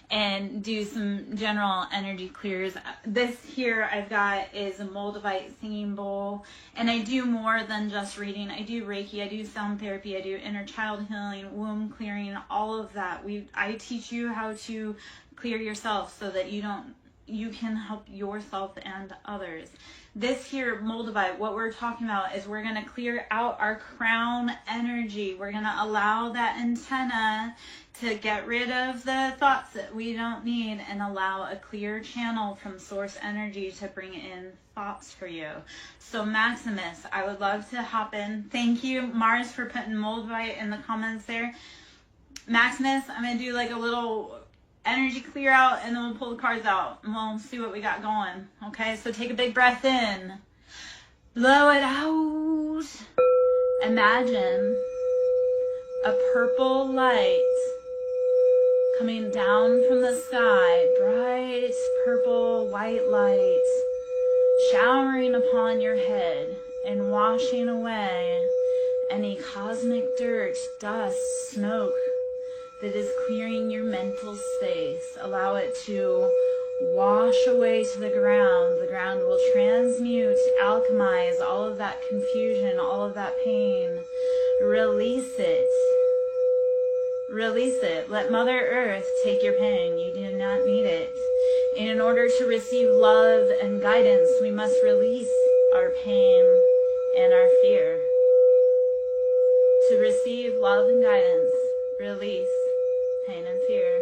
and do some general energy clears. This here I've got is a Moldavite singing bowl, and I do more than just reading. I do Reiki, I do sound therapy, I do inner child healing, womb clearing, all of that. I teach you how to clear yourself so that you can help yourself and others. This here, Moldavite, what we're talking about is we're going to clear out our crown energy. We're going to allow that antenna to get rid of the thoughts that we don't need and allow a clear channel from source energy to bring in thoughts for you. So Maximus, I would love to hop in. Thank you, Mars, for putting Moldavite in the comments there. Maximus, I'm going to do like a little energy clear out, and then we'll pull the cards out and we'll see what we got going. Okay, so take a big breath in, blow it out. Imagine a purple light coming down from the sky, bright purple white light showering upon your head and washing away any cosmic dirt, dust, smoke that is clearing your mental space. Allow it to wash away to the ground. The ground will transmute, alchemize all of that confusion, all of that pain. Release it. Release it. Let Mother Earth take your pain. You do not need it. And in order to receive love and guidance, we must release our pain and our fear. To receive love and guidance, release pain and fear.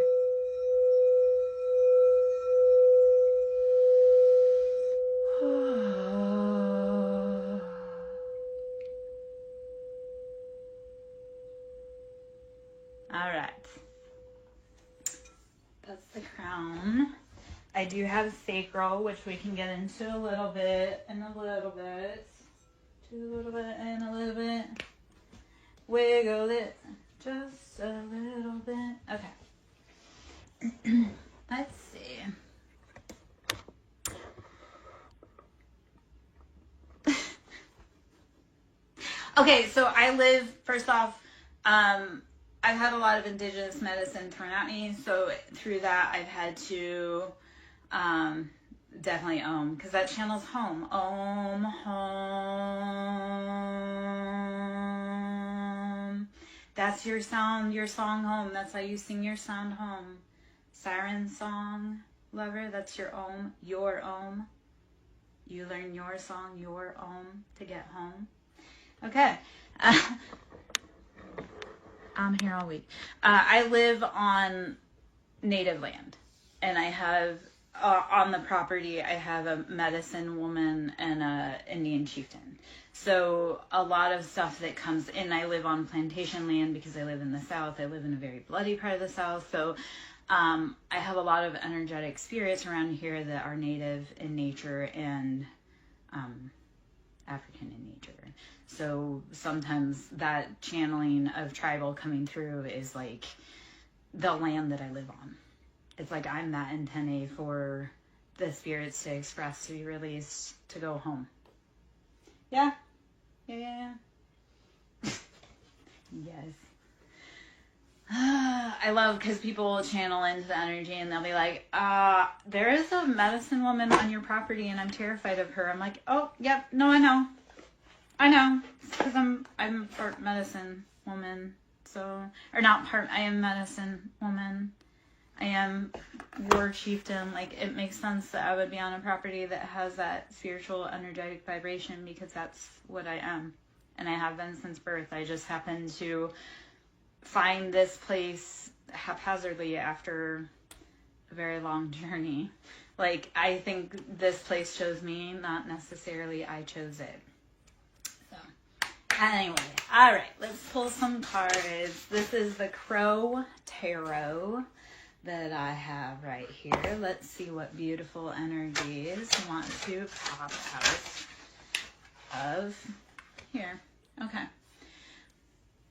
All right. That's the crown. I do have sacral, which we can get into a little bit and a little bit. To a little bit and a little bit. Wiggle it just a little bit. Okay. Let's see. Okay, so I live, first off, I've had a lot of indigenous medicine thrown at me, so through that I've had to definitely Om, because that channel's home. Om, home. That's your sound, your song home. That's how you sing your sound home. SirenSong, lover, that's your Om, your Om. You learn your song, your Om, to get home. Okay. I'm here all week. I live on native land, and I have, on the property, I have a medicine woman and a Indian chieftain. So a lot of stuff that comes in, I live on plantation land because I live in the South. I live in a very bloody part of the South. So I have a lot of energetic spirits around here that are native in nature and African in nature. So sometimes that channeling of tribal coming through is like the land that I live on. It's like I'm that antennae for the spirits to express, to be released, to go home. Yeah? Yeah. Yes. I love because people will channel into the energy and they'll be like, there is a medicine woman on your property and I'm terrified of her. I'm like, oh, yep, no, I know, because I'm part medicine woman, so, or not part, I am medicine woman, I am war chieftain. Like, it makes sense that I would be on a property that has that spiritual, energetic vibration, because that's what I am, and I have been since birth. I just happened to find this place haphazardly after a very long journey. Like, I think this place chose me, not necessarily I chose it. Anyway, all right, let's pull some cards. This is the Crow Tarot that I have right here. Let's see what beautiful energies I want to pop out of here. Okay.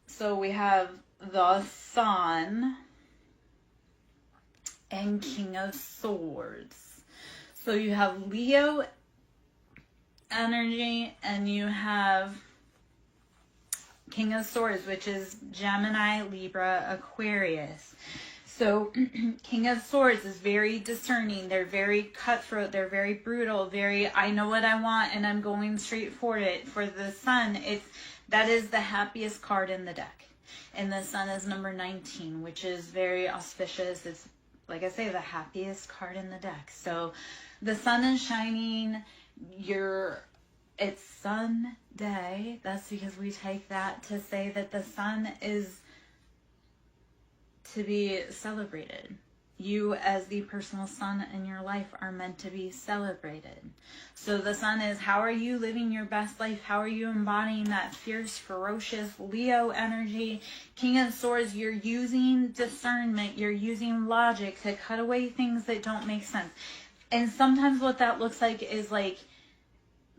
So we have the Sun and King of Swords. So you have Leo energy, and you have King of Swords, which is Gemini, Libra, Aquarius. So King of Swords is very discerning. They're very cutthroat. They're very brutal. Very, I know what I want and I'm going straight for it. For the Sun, that is the happiest card in the deck. And the Sun is number 19, which is very auspicious. It's, like I say, the happiest card in the deck. So the Sun is shining. It's Sun Day. That's because we take that to say that the Sun is to be celebrated. You as the personal sun in your life are meant to be celebrated. So the Sun is, how are you living your best life? How are you embodying that fierce, ferocious Leo energy? King of Swords, you're using discernment. You're using logic to cut away things that don't make sense. And sometimes what that looks like is like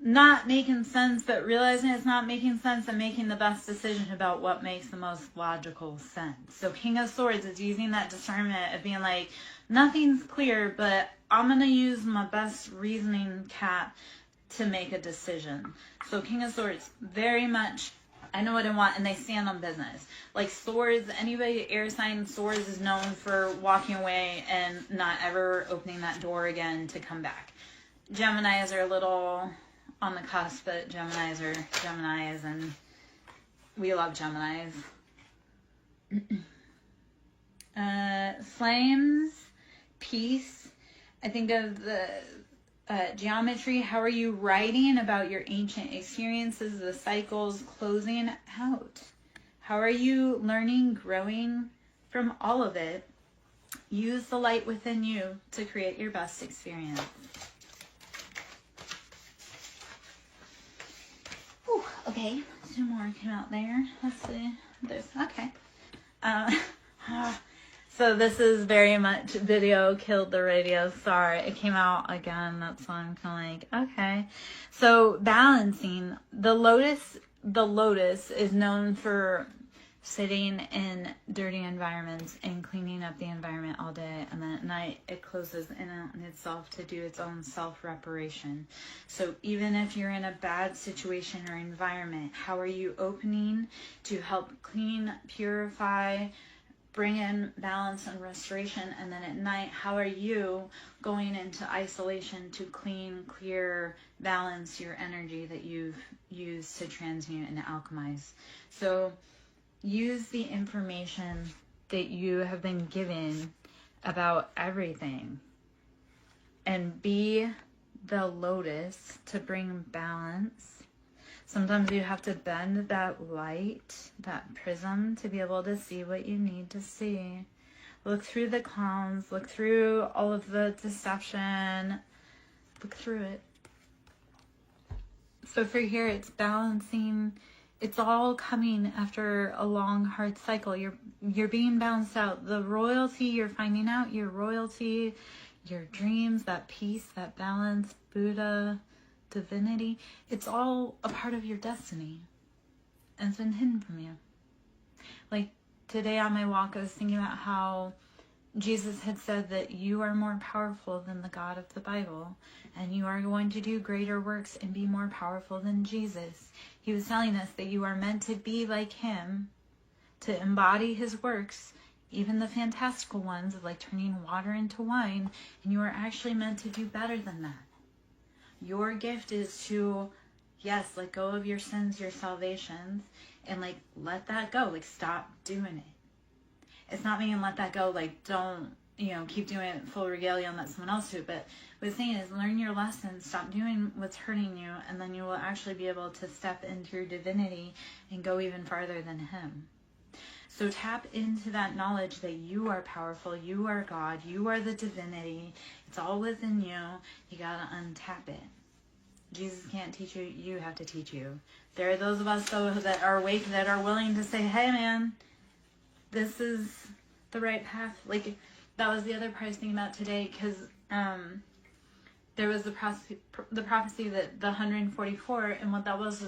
not making sense, but realizing it's not making sense and making the best decision about what makes the most logical sense. So King of Swords is using that discernment of being like, nothing's clear, but I'm going to use my best reasoning cap to make a decision. So King of Swords, very much, I know what I want, and they stand on business. Like Swords, anybody air sign Swords is known for walking away and not ever opening that door again to come back. Geminis are a little on the cusp, but Geminis are Geminis, and we love Geminis. Flames, peace. I think of the geometry. How are you writing about your ancient experiences, the cycles closing out? How are you learning, growing from all of it? Use the light within you to create your best experience. Whew, okay, two more came out there. Let's see. Okay. So this is very much video killed the radio. Sorry, it came out again. That's why I'm kind of like, okay. So balancing. The lotus is known for sitting in dirty environments and cleaning up the environment all day, and then at night it closes in on itself to do its own self-reparation. So even if you're in a bad situation or environment, how are you opening to help clean, purify, bring in balance and restoration? And then at night, how are you going into isolation to clean, clear, balance your energy that you've used to transmute and alchemize? So use the information that you have been given about everything and be the lotus to bring balance. Sometimes you have to bend that light, that prism, to be able to see what you need to see. Look through the clowns, look through all of the deception, look through it. So for here, it's balancing. It's all coming after a long, hard cycle. You're being balanced out. The royalty, you're finding out your royalty, your dreams, that peace, that balance, Buddha, divinity. It's all a part of your destiny. And it's been hidden from you. Like today on my walk, I was thinking about how Jesus had said that you are more powerful than the God of the Bible, and you are going to do greater works and be more powerful than Jesus. He was telling us that you are meant to be like him, to embody his works, even the fantastical ones of like turning water into wine, and you are actually meant to do better than that. Your gift is to, yes, let go of your sins, your salvations, and like let that go. Like stop doing it. It's not meaning let that go, like don't, keep doing it full regalia and let someone else do it. But what it's saying is learn your lessons, stop doing what's hurting you, and then you will actually be able to step into your divinity and go even farther than him. So tap into that knowledge that you are powerful, you are God, you are the divinity. It's all within you. You gotta untap it. Jesus can't teach you, you have to teach you. There are those of us though that are awake, that are willing to say, hey man, this is the right path. Like that was the other part I was thinking about today, because there was the prophecy that the 144, and what that was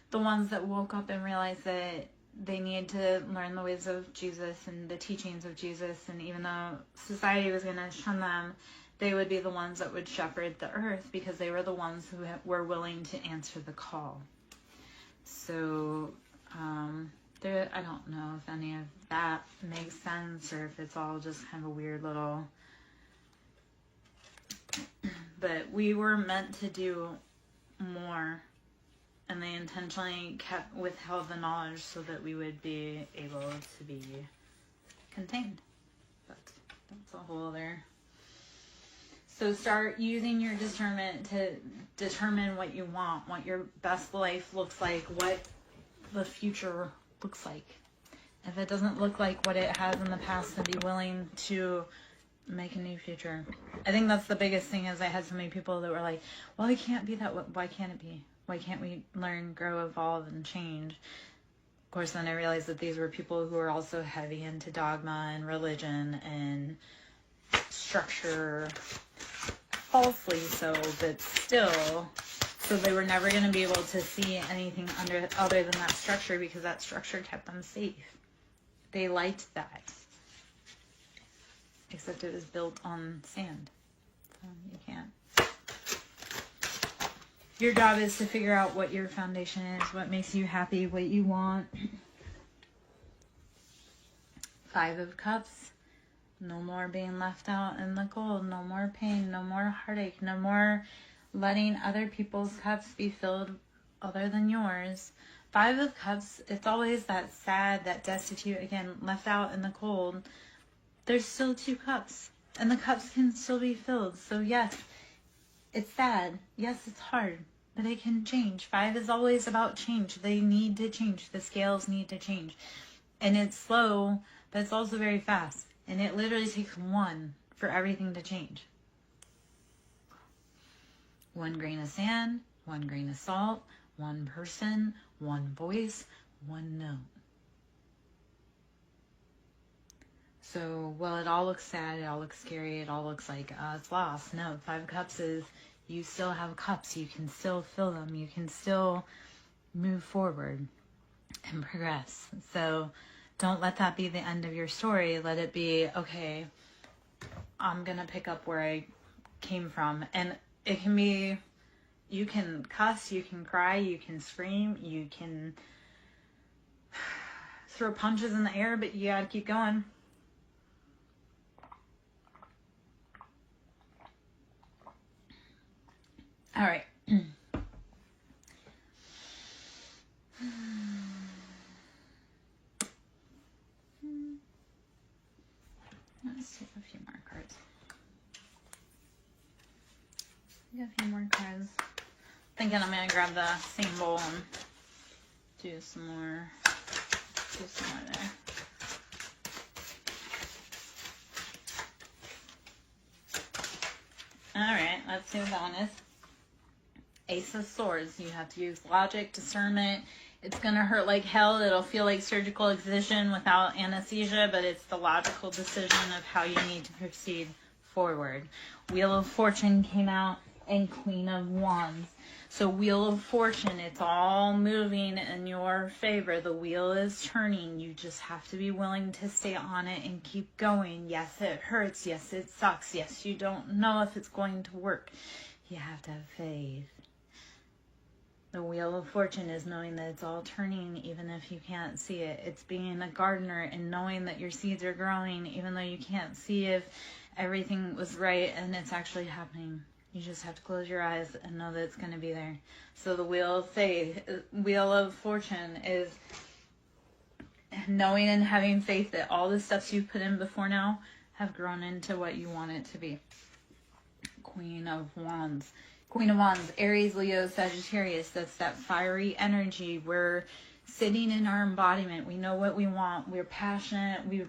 the ones that woke up and realized that they needed to learn the ways of Jesus and the teachings of Jesus, and even though society was going to shun them, they would be the ones that would shepherd the earth because they were the ones who were willing to answer the call. So, I don't know if any of that makes sense or if it's all just kind of a weird little... But we were meant to do more, and they intentionally withheld the knowledge so that we would be able to be contained. But that's a whole other... So start using your discernment to determine what you want, what your best life looks like, what the future looks like. If it doesn't look like what it has in the past, then be willing to make a new future. I think that's the biggest thing. Is I had so many people that were like, well, it can't be that. Why can't it be? Why can't we learn, grow, evolve, and change? Of course, then I realized that these were people who were also heavy into dogma and religion and structure, falsely so, but still. So they were never going to be able to see anything other than that structure because that structure kept them safe. They liked that. Except it was built on sand. So you can't. Your job is to figure out what your foundation is, what makes you happy, what you want. 5 of Cups. No more being left out in the cold. No more pain. No more heartache. No more letting other people's cups be filled other than yours. 5 of Cups, it's always that sad, that destitute, again, left out in the cold. There's still 2 cups, and the cups can still be filled. So yes, it's sad. Yes, it's hard, but it can change. 5 is always about change. They need to change. The scales need to change. And it's slow, but it's also very fast. And it literally takes 1 for everything to change. 1 grain of sand, 1 grain of salt, 1 person, 1 voice, 1 note. So, well, it all looks sad, it all looks scary, it all looks like it's lost. No, 5 Cups is you still have cups. You can still fill them. You can still move forward and progress. So don't let that be the end of your story. Let it be, okay, I'm going to pick up where I came from. And it can be, you can cuss, you can cry, you can scream, you can throw punches in the air, but you got to keep going. All right. Let's take a few more cards. Get a few more cards. Thinking I'm gonna grab the same bowl and do some more there. All right, let's see what that one is. Ace of Swords. You have to use logic, discernment. It's going to hurt like hell. It'll feel like surgical excision without anesthesia, but it's the logical decision of how you need to proceed forward. Wheel of Fortune came out and Queen of Wands. So Wheel of Fortune, it's all moving in your favor. The wheel is turning. You just have to be willing to stay on it and keep going. Yes, it hurts. Yes, it sucks. Yes, you don't know if it's going to work. You have to have faith. The Wheel of Fortune is knowing that it's all turning even if you can't see it. It's being a gardener and knowing that your seeds are growing even though you can't see if everything was right and it's actually happening. You just have to close your eyes and know that it's going to be there. So the Wheel of Faith, Wheel of Fortune is knowing and having faith that all the steps you've put in before now have grown into what you want it to be. Queen of Wands. Queen of Wands, Aries, Leo, Sagittarius. That's that fiery energy. We're sitting in our embodiment. We know what we want. We're passionate. We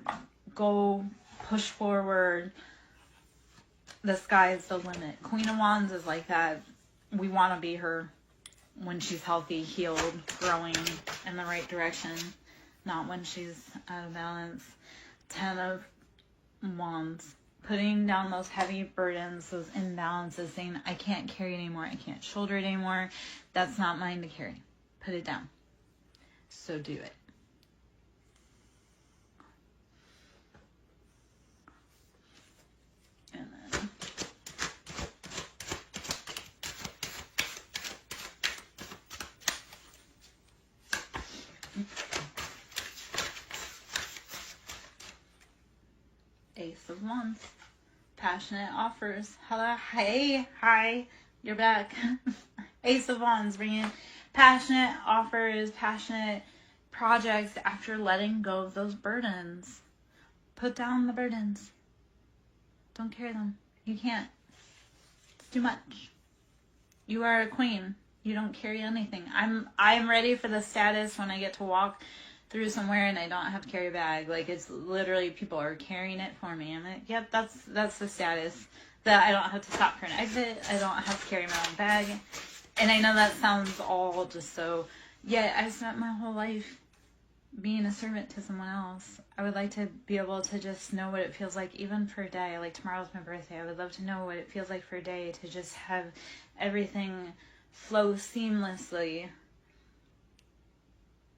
go push forward. The sky is the limit. Queen of Wands is like that. We want to be her when she's healthy, healed, growing in the right direction. Not when she's out of balance. 10 of Wands. Putting down those heavy burdens, those imbalances, saying, I can't carry it anymore. I can't shoulder it anymore. That's not mine to carry. Put it down. So do it. And then Ace of Wands. Passionate offers. Hello. Hey. Hi. You're back. Ace of Wands, bringing passionate offers, passionate projects after letting go of those burdens. Put down the burdens. Don't carry them. You can't. It's too much. You are a queen. You don't carry anything. I'm ready for the status when I get to walk through somewhere and I don't have to carry a bag. Like, it's literally people are carrying it for me. I'm like, yep, that's the status. That I don't have to stop for an exit. I don't have to carry my own bag. And I know that sounds all just so, yeah, I spent my whole life being a servant to someone else. I would like to be able to just know what it feels like, even for a day. Like, tomorrow's my birthday. I would love to know what it feels like for a day to just have everything flow seamlessly,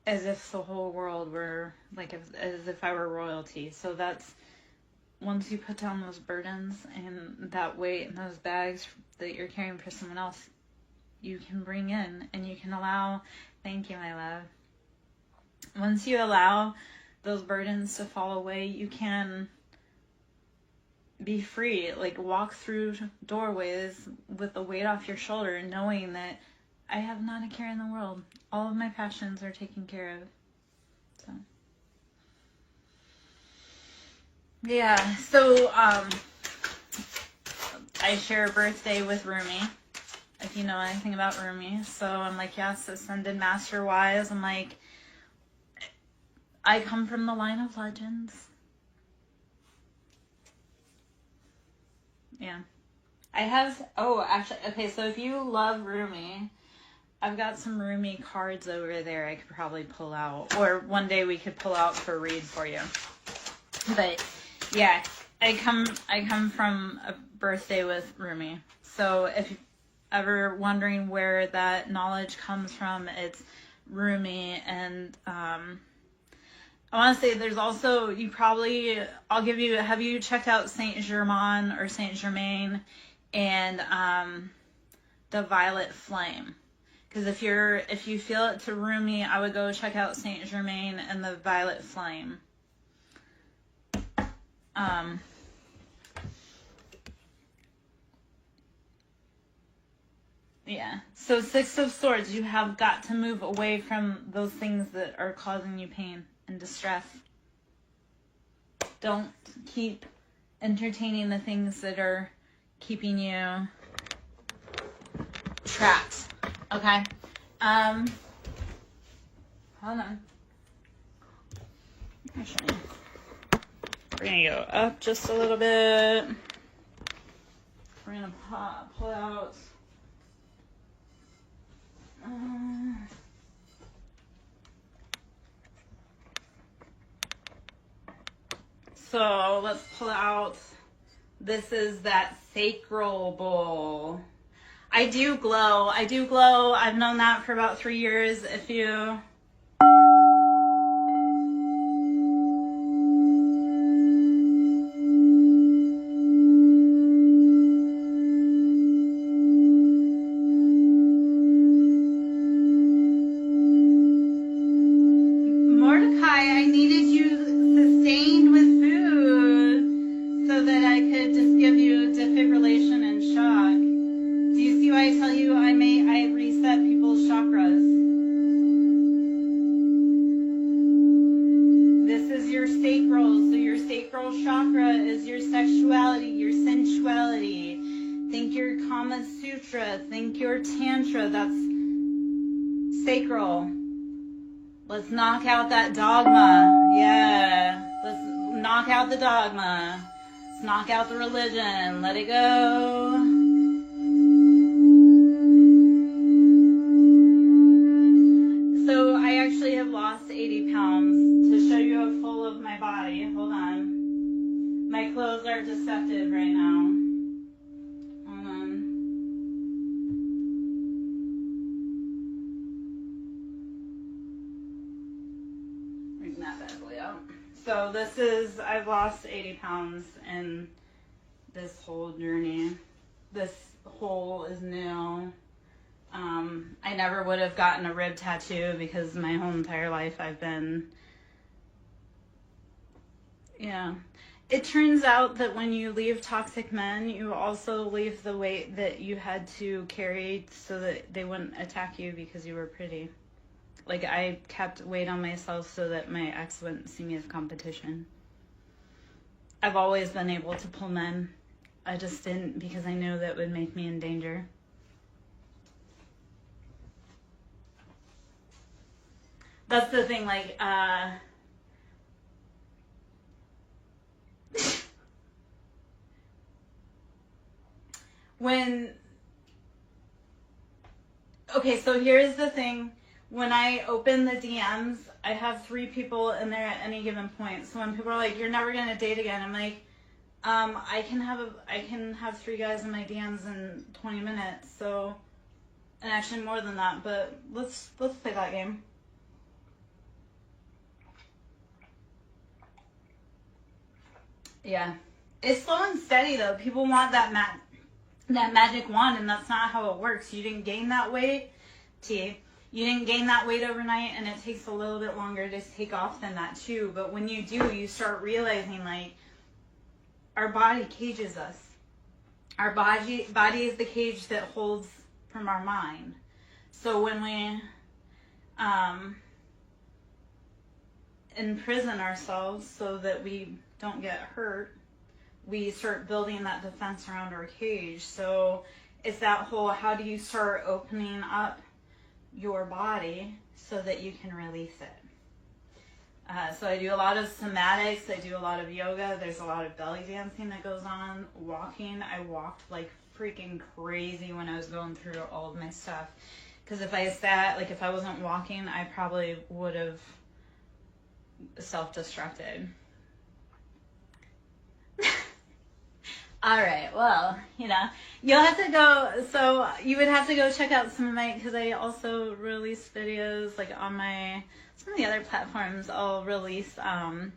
as if the whole world were, like, as if I were royalty. So that's, once you put down those burdens and that weight and those bags that you're carrying for someone else, you can bring in and you can allow, thank you, my love. Once you allow those burdens to fall away, you can be free. Like, walk through doorways with the weight off your shoulder, knowing that I have not a care in the world. All of my passions are taken care of. So, yeah. So, I share a birthday with Rumi, if you know anything about Rumi. So I'm like, yes, ascended master wise. I'm like, I come from the line of legends. Yeah. I have, oh, actually, okay, so if you love Rumi, I've got some Rumi cards over there I could probably pull out. Or one day we could pull out for a read for you. But, yeah, I come from a birthday with Rumi. So if you're ever wondering where that knowledge comes from, it's Rumi. And I want to say there's also, you probably, I'll give you, have you checked out Saint Germain or Saint Germain and the Violet Flame? Because if you feel it to Rumi, I would go check out Saint Germain and the Violet Flame. Yeah. So Six of Swords, you have got to move away from those things that are causing you pain and distress. Don't keep entertaining the things that are keeping you trapped. Okay? Hold on. Actually, we're gonna go up just a little bit. We're gonna pull out. So let's pull out. This is that sacral bowl. I do glow. I've known that for about 3 years. If you... Think your Tantra, that's sacral. Let's knock out that dogma. Yeah. Let's knock out the dogma. Let's knock out the religion. Let it go. So I actually have lost 80 pounds. To show you a full of my body. Hold on. My clothes are deceptive right now. Hold on. That bad boy out. So this is, I've lost 80 pounds in this whole journey. This hole is new. I never would have gotten a rib tattoo because my whole entire life I've been, yeah. It turns out that when you leave toxic men, you also leave the weight that you had to carry so that they wouldn't attack you because you were pretty. Like, I kept weight on myself so that my ex wouldn't see me as competition. I've always been able to pull men. I just didn't because I knew that would make me in danger. That's the thing, like, okay, so here's the thing. When I open the DMs, I have 3 people in there at any given point. So when people are like, "You're never gonna date again," I'm like, I can have 3 guys in my DMs in 20 minutes. So, and actually more than that. But let's play that game. Yeah, it's slow and steady though. People want that magic wand, and that's not how it works. You didn't gain that weight, You didn't gain that weight overnight, and it takes a little bit longer to take off than that too. But when you do, you start realizing, like, our body cages us. Our body is the cage that holds from our mind. So when we imprison ourselves so that we don't get hurt, we start building that defense around our cage. So it's that whole, how do you start opening up your body so that you can release it? So I do a lot of somatics. I do a lot of yoga. There's a lot of belly dancing that goes on. Walking. I walked like freaking crazy when I was going through all of my stuff. Because if I sat, like if I wasn't walking, I probably would have self-destructed. All right, well, you'll have to go, so you would have to go check out some of my, because I also release videos, like on some of the other platforms. I'll release, I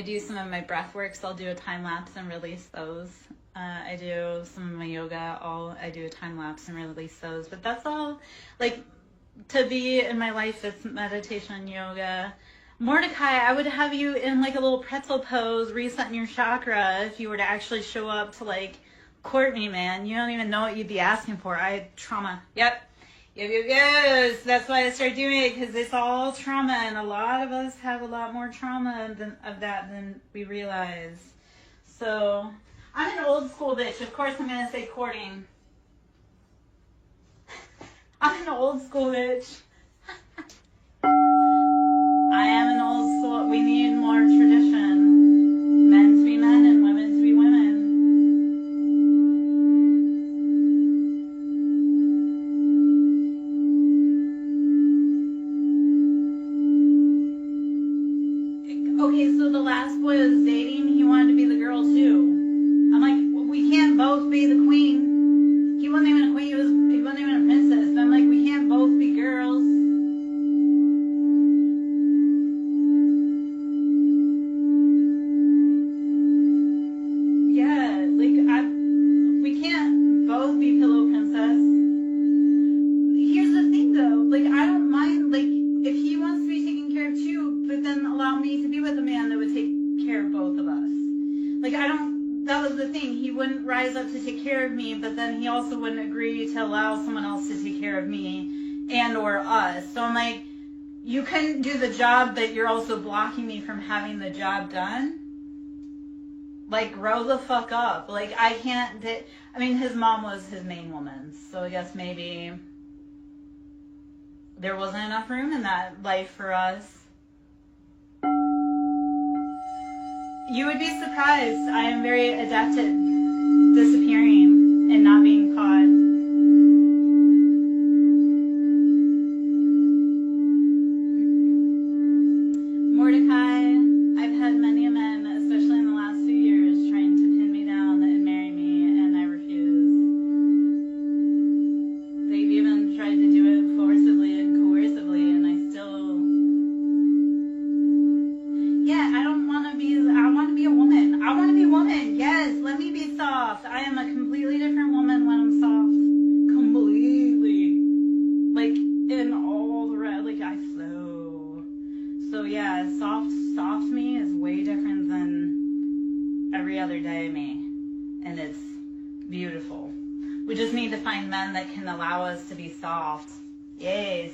do some of my breath work, so I'll do a time lapse and release those. I do some of my yoga, I do a time lapse and release those. But that's all, like, to be in my life, it's meditation and yoga. Mordecai, I would have you in like a little pretzel pose, resetting your chakra if you were to actually show up to like court me, man. You don't even know what you'd be asking for. I had trauma. Yep. That's why I started doing it, because it's all trauma, and a lot of us have a lot more trauma than we realize. So I'm an old school bitch. Of course I'm going to say courting. I'm an old school bitch. I am an old school. We need more tradition. Men to be men and women to be women. Okay, so the last boy I was dating, he wanted to be the girl too. I'm like, well, we can't both be the queen. He wasn't even a queen. He wasn't even a princess. I'm like, we can't both be girls. To take care of me, but then he also wouldn't agree to allow someone else to take care of me and or us. So I'm like, you couldn't do the job, but you're also blocking me from having the job done. Like, grow the fuck up. Like, I can't, I mean, his mom was his main woman, so I guess maybe there wasn't enough room in that life for us. You would be surprised. I am very adept at disappearing and not being caught. Mordecai, I've had many men, especially in the last few years, trying to pin me down and marry me, and I refuse. They've even tried to do it forcibly and coercively, and I still... Yeah, I want to be a woman. I want to be a woman. Yes, let me be soft. I am a completely different woman when I'm soft. Completely. Like, in all the rest, like, I flow. So yeah, soft me is way different than other day, me. And it's beautiful. We just need to find men that can allow us to be soft. Yes.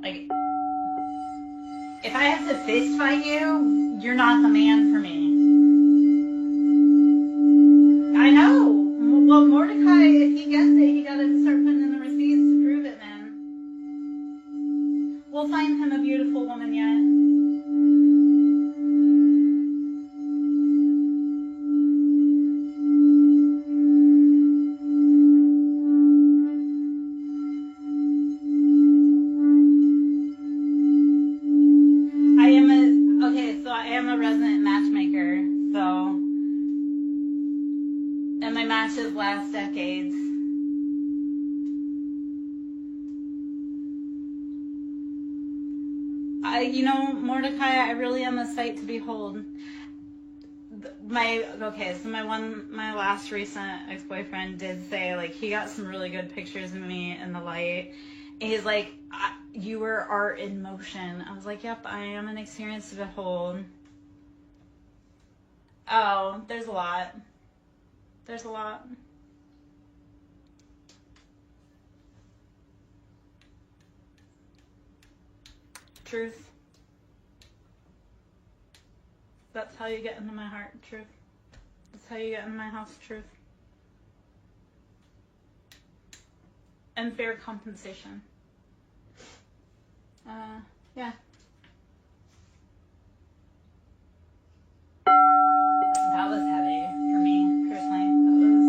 Like, if I have to fist fight you, you're not the man for me. I know. Well, Mordecai, if he gets it, he gotta start putting in the receipts to prove it, man. We'll find him a beautiful woman yet. I am a resident matchmaker, so, and my matches last decades. Mordecai, I really am a sight to behold. My last recent ex-boyfriend did say, like, he got some really good pictures of me in the light. And he's like, you were art in motion. I was like, yep, I am an experience to behold. Oh, there's a lot. There's a lot. Truth. That's how you get into my heart, truth. That's how you get into my house, truth. And fair compensation. Yeah. That was heavy for me, personally. That was...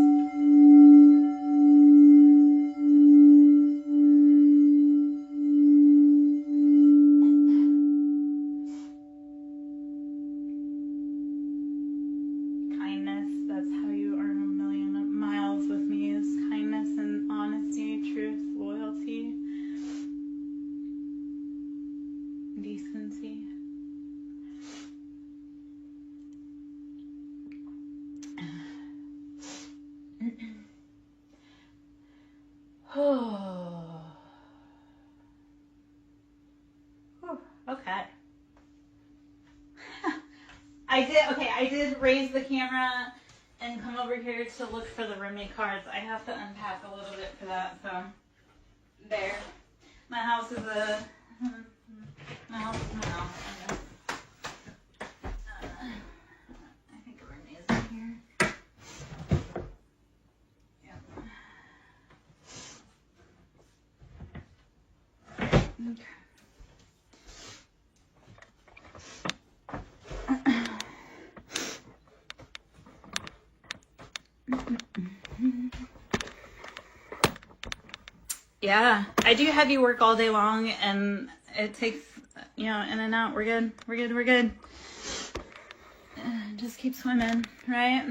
Kindness, that's how you earn a million miles with me, is kindness and honesty, truth, loyalty, decency. Oh. Okay. I did raise the camera and come over here to look for the roommate cards. I have to unpack a little bit for that, so there. My house is a house. I think a roommate is in here. Yep. Okay. Yeah, I do heavy work all day long, and it takes, in and out. We're good. Just keep swimming, right?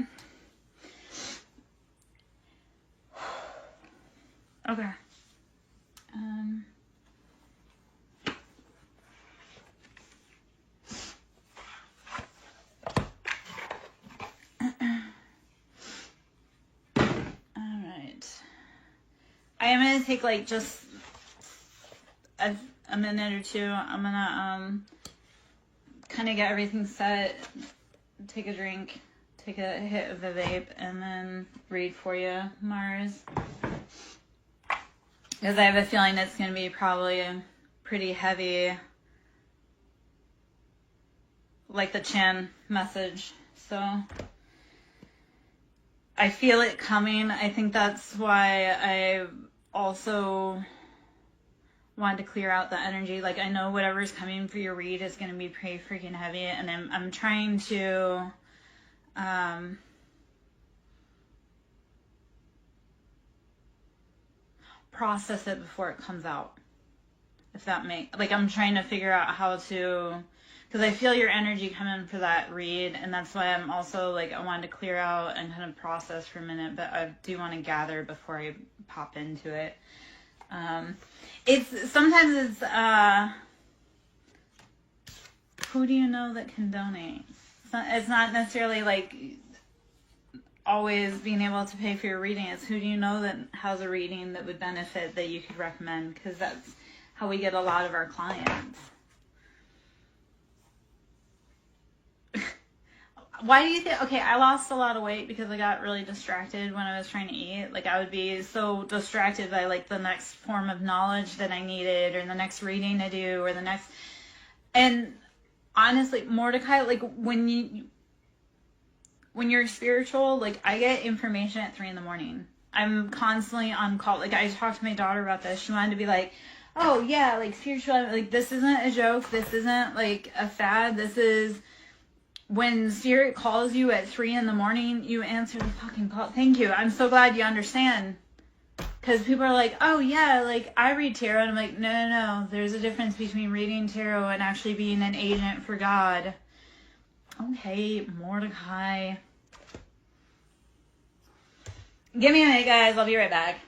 Okay. I am going to take like just a minute or two. I'm going to kind of get everything set, take a drink, take a hit of the vape, and then read for you, Mars. Because I have a feeling it's going to be probably pretty heavy, like the Chan message. So I feel it coming. I think that's why I also wanted to clear out the energy. Like, I know whatever's coming for your read is going to be pretty freaking heavy, and I'm trying to process it before it comes out. If that makes, like, I'm trying to figure out how to, because I feel your energy coming for that read, and that's why I'm also, like, I wanted to clear out and kind of process for a minute, but I do want to gather before I pop into it. Sometimes who do you know that can donate? It's not necessarily, like, always being able to pay for your reading. It's who do you know that has a reading that would benefit that you could recommend, because that's how we get a lot of our clients. Why do you think? Okay, I lost a lot of weight because I got really distracted when I was trying to eat. Like, I would be so distracted by like the next form of knowledge that I needed, or the next reading to do, or the next. And honestly, Mordecai, like when you're spiritual, like I get information at 3 a.m. I'm constantly on call. Like, I talked to my daughter about this. She wanted to be like, oh yeah, like spiritual. Like, this isn't a joke. This isn't like a fad. This is. When Spirit calls you at 3 a.m, you answer the fucking call. Thank you. I'm so glad you understand. Because people are like, oh yeah, like I read tarot. And I'm like, no. There's a difference between reading tarot and actually being an agent for God. Okay, Mordecai. Give me a minute, guys. I'll be right back.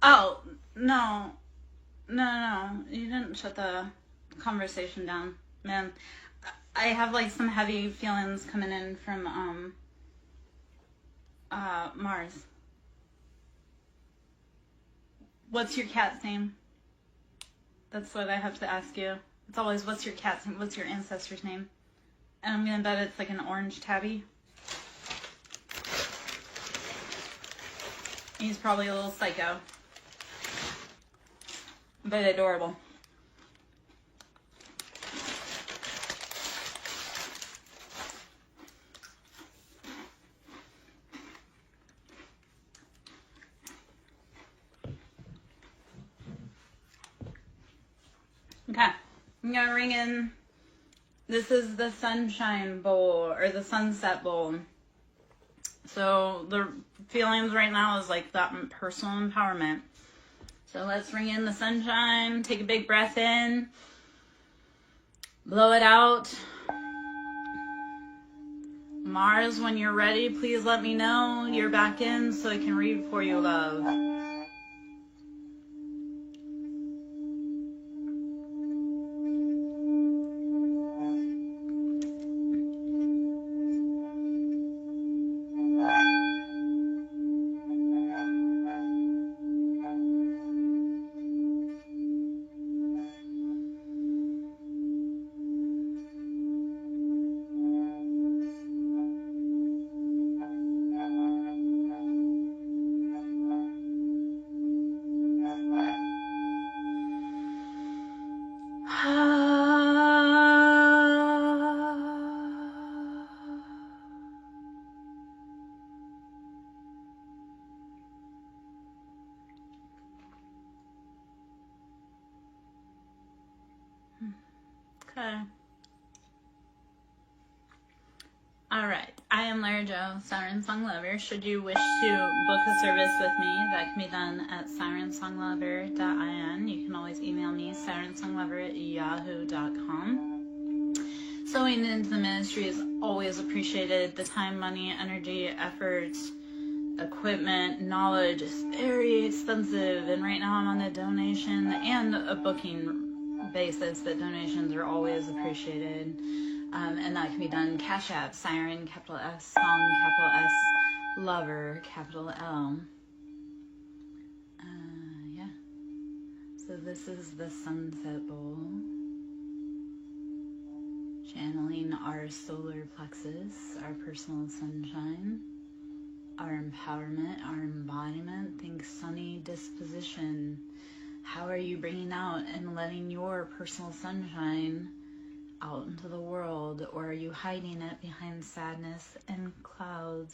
Oh, no. No. You didn't shut the conversation down, man. I have like some heavy feelings coming in from Mars. What's your cat's name? That's what I have to ask you. It's always, what's your cat's name? What's your ancestor's name? And I'm gonna bet it's like an orange tabby. He's probably a little psycho, but adorable. Okay, I'm gonna ring in. This is the sunshine bowl, or the sunset bowl. So the feelings right now is like that personal empowerment. So let's ring in the sunshine. Take a big breath in. Blow it out. Mars, when you're ready, please let me know you're back in so I can read for you, love. All right. I am Lara Jo, SirenSong Lover. Should you wish to book a service with me, that can be done at SirenSongLover.in. You can always email me, SirenSongLover@yahoo.com. Sewing into the ministry is always appreciated. The time, money, energy, effort, equipment, knowledge is very expensive. And right now I'm on a donation and a booking basis that donations are always appreciated. And that can be done Cash App, Siren, capital S, Song, capital S, Lover, capital L. Yeah. So this is the Sunset Bowl. Channeling our solar plexus, our personal sunshine, our empowerment, our embodiment. Think sunny disposition. How are you bringing out and letting your personal sunshine out into the world, or are you hiding it behind sadness and clouds?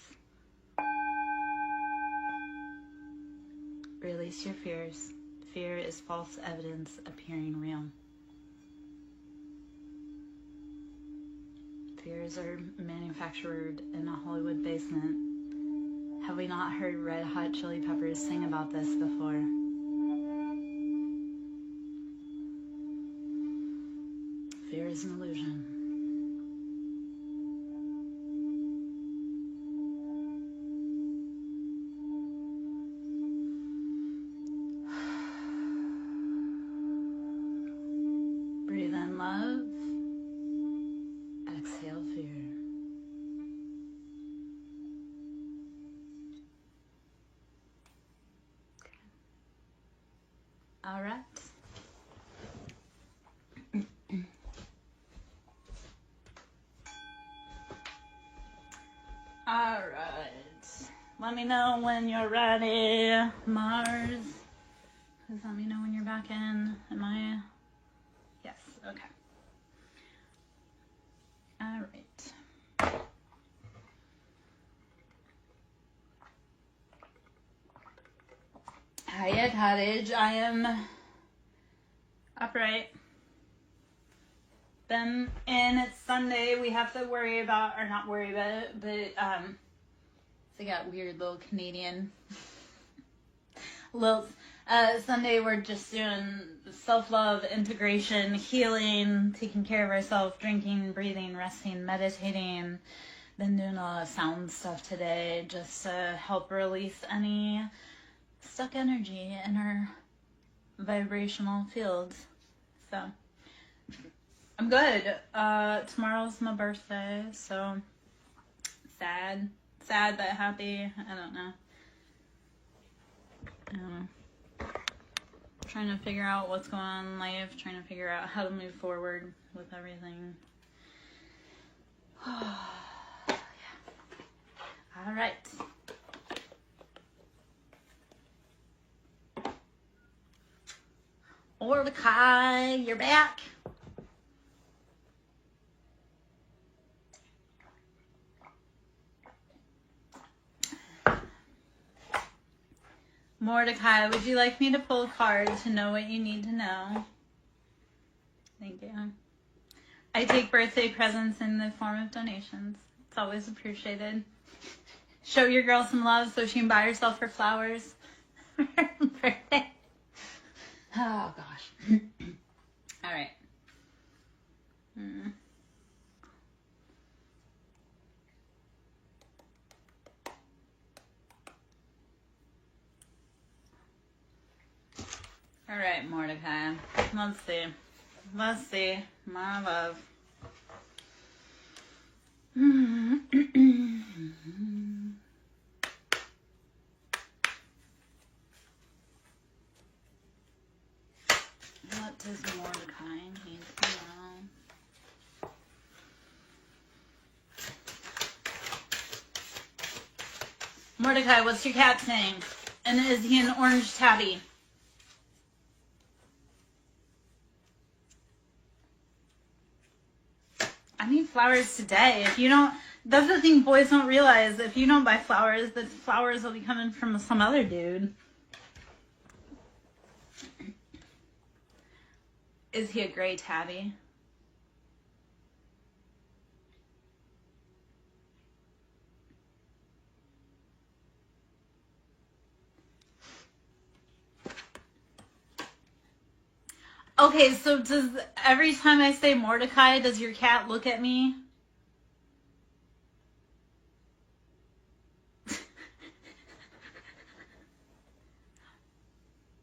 Release your fears. Fear is false evidence appearing real. Fears are manufactured in a Hollywood basement. Have we not heard Red Hot Chili Peppers sing about this before? Fear is an illusion. Breathe in love. Exhale fear. Okay. All right. All right. Let me know when you're ready, Mars. Please let me know when you're back in. Am I? Yes. Okay. All right. Hiya, Cottage. I am upright. Then, and it's Sunday. We have to worry about, or not worry about it, but they got weird little Canadian little. Sunday we're just doing self-love, integration, healing, taking care of ourselves, drinking, breathing, resting, meditating. Been doing a lot of sound stuff today just to help release any stuck energy in our vibrational fields. So I'm good. Tomorrow's my birthday, so sad but happy. I don't know. Trying to figure out what's going on in life, trying to figure out how to move forward with everything. Yeah. All right. Mordecai, you're back. Mordecai, would you like me to pull a card to know what you need to know? Thank you. I take birthday presents in the form of donations. It's always appreciated. Show your girl some love so she can buy herself her flowers for her birthday. Oh, gosh. All right. All right, Mordecai. Let's see. Let's see. My love. What does Mordecai need to know? Mordecai, what's your cat's name? And is he an orange tabby? I need flowers today. If you don't, that's the thing boys don't realize. If you don't buy flowers, the flowers will be coming from some other dude. Is he a gray tabby? Okay, so does every time I say Mordecai, does your cat look at me?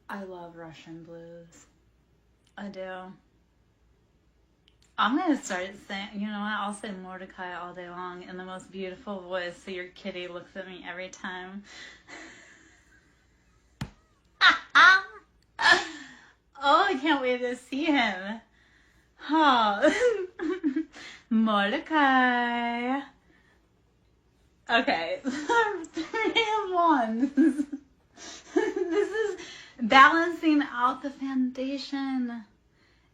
I love Russian blues. I do. I'm going to start saying, you know what, I'll say Mordecai all day long in the most beautiful voice so your kitty looks at me every time. Oh, I can't wait to see him. Oh. Mordecai. Okay. 3 of Wands. This is balancing out the foundation.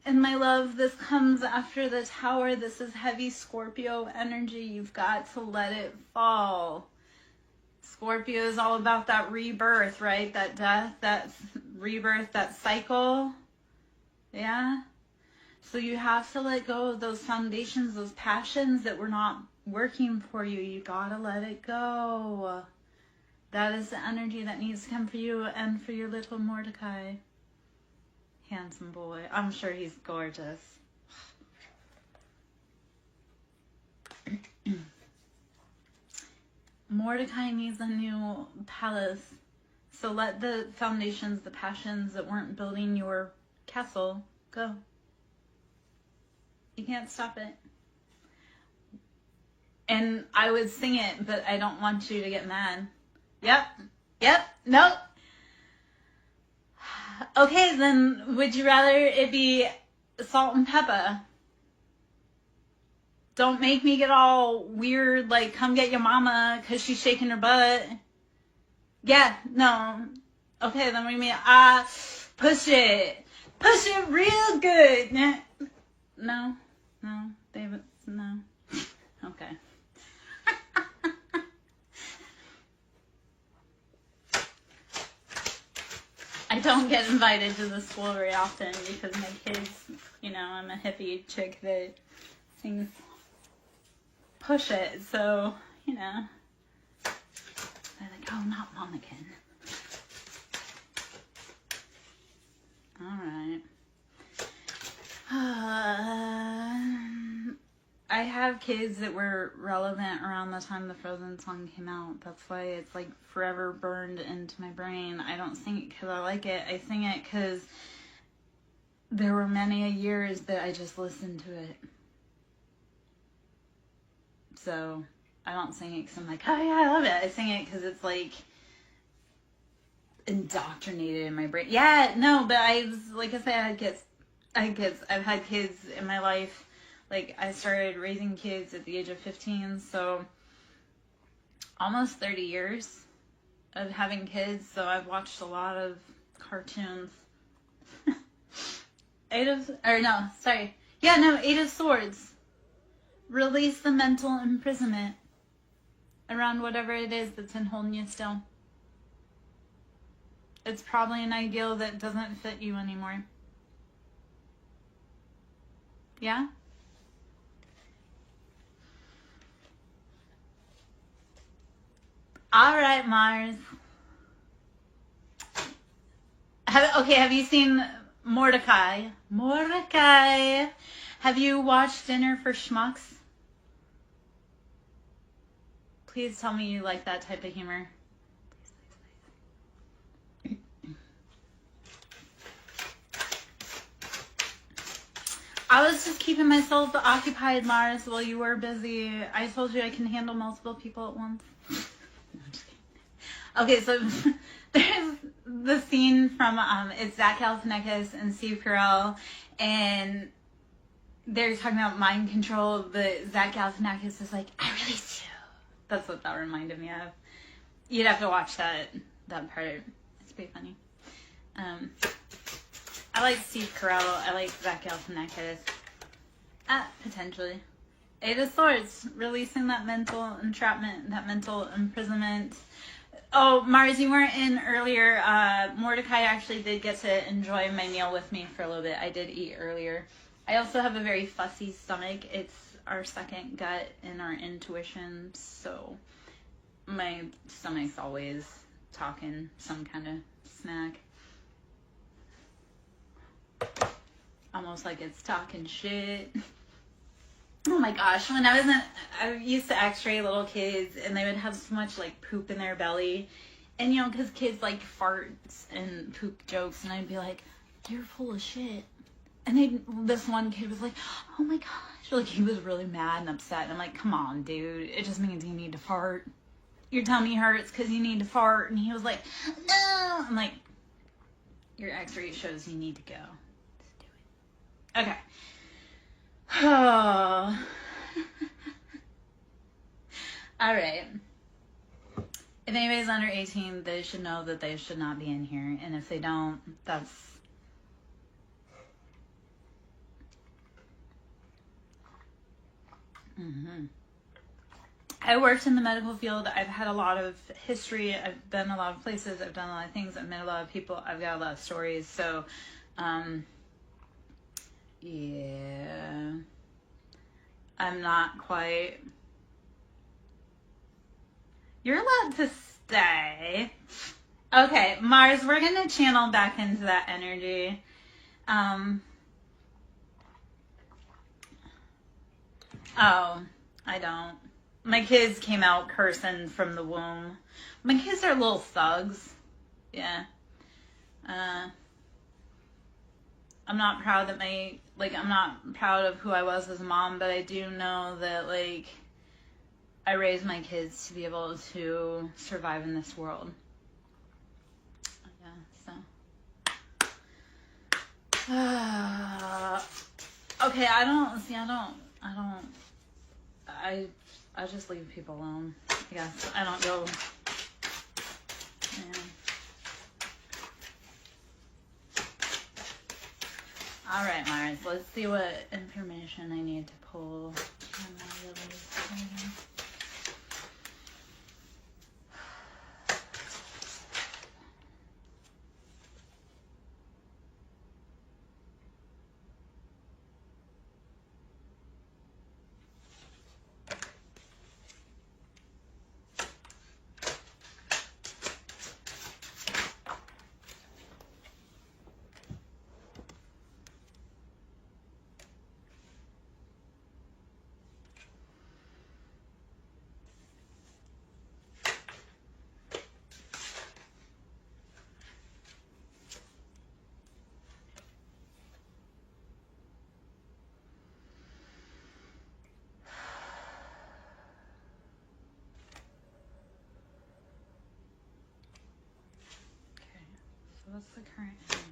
And my love, this comes after the Tower. This is heavy Scorpio energy. You've got to let it fall. Scorpio is all about that rebirth, right? That death, that rebirth, that cycle. Yeah? So you have to let go of those foundations, those passions that were not working for you. You gotta let it go. That is the energy that needs to come for you and for your little Mordecai. Handsome boy. I'm sure he's gorgeous. Mordecai needs a new palace. So let the foundations, the passions that weren't building your castle go. You can't stop it. And I would sing it, but I don't want you to get mad. Yep, nope. Okay, then would you rather it be salt and pepper? Don't make me get all weird, like come get your mama because she's shaking her butt. Yeah, no. Okay, then we mean push it real good. No, David, no. Okay. I don't get invited to the school very often because my kids, you know, I'm a hippie chick that sings push it, so, you know, they're like, oh, not Monacan. Alright. I have kids that were relevant around the time the Frozen song came out. That's why it's like forever burned into my brain. I don't sing it because I like it. I sing it because there were many years that I just listened to it. So I don't sing it because I'm like, oh yeah, I love it. I sing it because it's like indoctrinated in my brain. Yeah, no, but like I said, I had kids. I've had kids in my life. Like, I started raising kids at the age of 15, so almost 30 years of having kids, so I've watched a lot of cartoons. Eight of Swords. Release the mental imprisonment around whatever it is that's in holding you still. It's probably an ideal that doesn't fit you anymore. Yeah? All right, Mars. Have you seen Mordecai? Have you watched Dinner for Schmucks? Please tell me you like that type of humor. I was just keeping myself occupied, Mars, while you were busy. I told you I can handle multiple people at once. Okay, so there's the scene from it's Zach Galifianakis and Steve Carell, and they're talking about mind control, but Zach Galifianakis is like, I really do. That's what that reminded me of. You'd have to watch that part. It's pretty funny. I like Steve Carell. I like Zach Galifianakis. Potentially. Eight of Swords, releasing that mental entrapment, that mental imprisonment. Oh, Mars, you weren't in earlier. Mordecai actually did get to enjoy my meal with me for a little bit. I did eat earlier. I also have a very fussy stomach. It's our second gut and our intuition, so my stomach's always talking some kind of snack. almost like it's talking shit. Oh my gosh, when I used to x-ray little kids and they would have so much like poop in their belly. And you know, because kids like farts and poop jokes, and I'd be like, you're full of shit. And this one kid was like, oh my gosh. Like, he was really mad and upset. And I'm like, come on, dude. It just means you need to fart. Your tummy hurts because you need to fart. And he was like, no. I'm like, your x-ray shows you need to go. Just do it. Okay. Oh. All right. If anybody's under 18, they should know that they should not be in here. And if they don't, that's... I worked in the medical field. I've had a lot of history. I've been a lot of places. I've done a lot of things. I've met a lot of people. I've got a lot of stories. So, yeah. I'm not quite... You're allowed to stay. Okay, Mars, we're going to channel back into that energy. Oh, I don't. My kids came out cursing from the womb. My kids are little thugs. Yeah. I'm not proud that I'm not proud of who I was as a mom, but I do know that, like, I raised my kids to be able to survive in this world. Yeah, so. Okay, I just leave people alone. I guess I don't go. Yeah. All right, Myers. Let's see what information I need to pull. What's the current energy?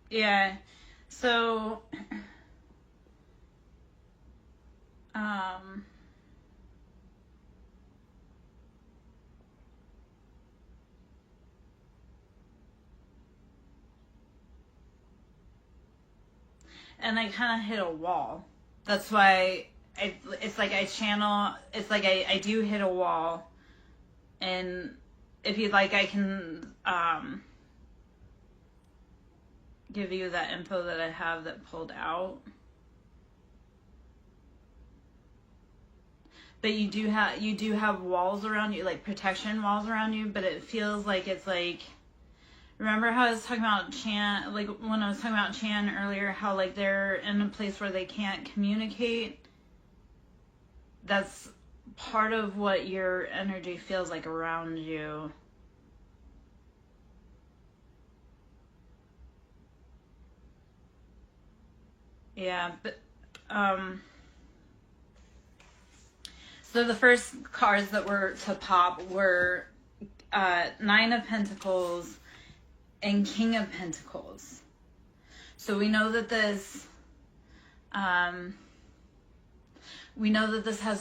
Yeah. So, and I kind of hit a wall. That's why it's like I channel, it's like I do hit a wall. And if you'd like, I can give you that info that I have that pulled out. But you do have walls around you, like protection walls around you, but it feels like it's like, remember how I was talking about Chan, like when I was talking about Chan earlier, how like they're in a place where they can't communicate? That's part of what your energy feels like around you. Yeah, but so the first cards that were to pop were Nine of Pentacles and King of Pentacles. So we know that this has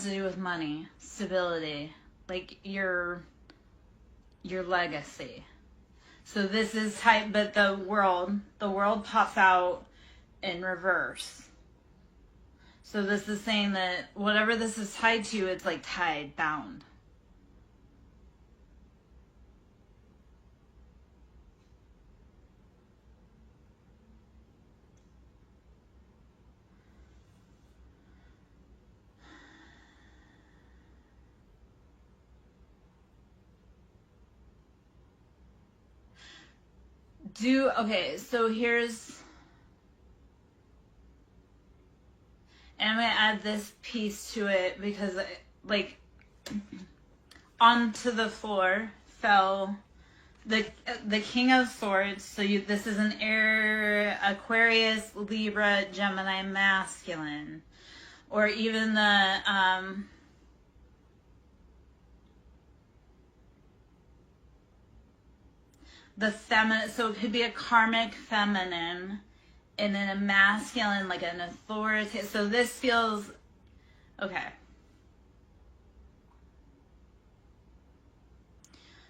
to do with money, stability, like your legacy. So this is type, but the world pops out in reverse. So this is saying that whatever this is tied to, it's like tied, bound. Okay, so here's, and I'm going to add this piece to it because, like, onto the floor fell the King of Swords. So this is an Air, Aquarius, Libra, Gemini, masculine. Or even the feminine, so it could be a karmic feminine and then a masculine, like an authority. So this feels, okay.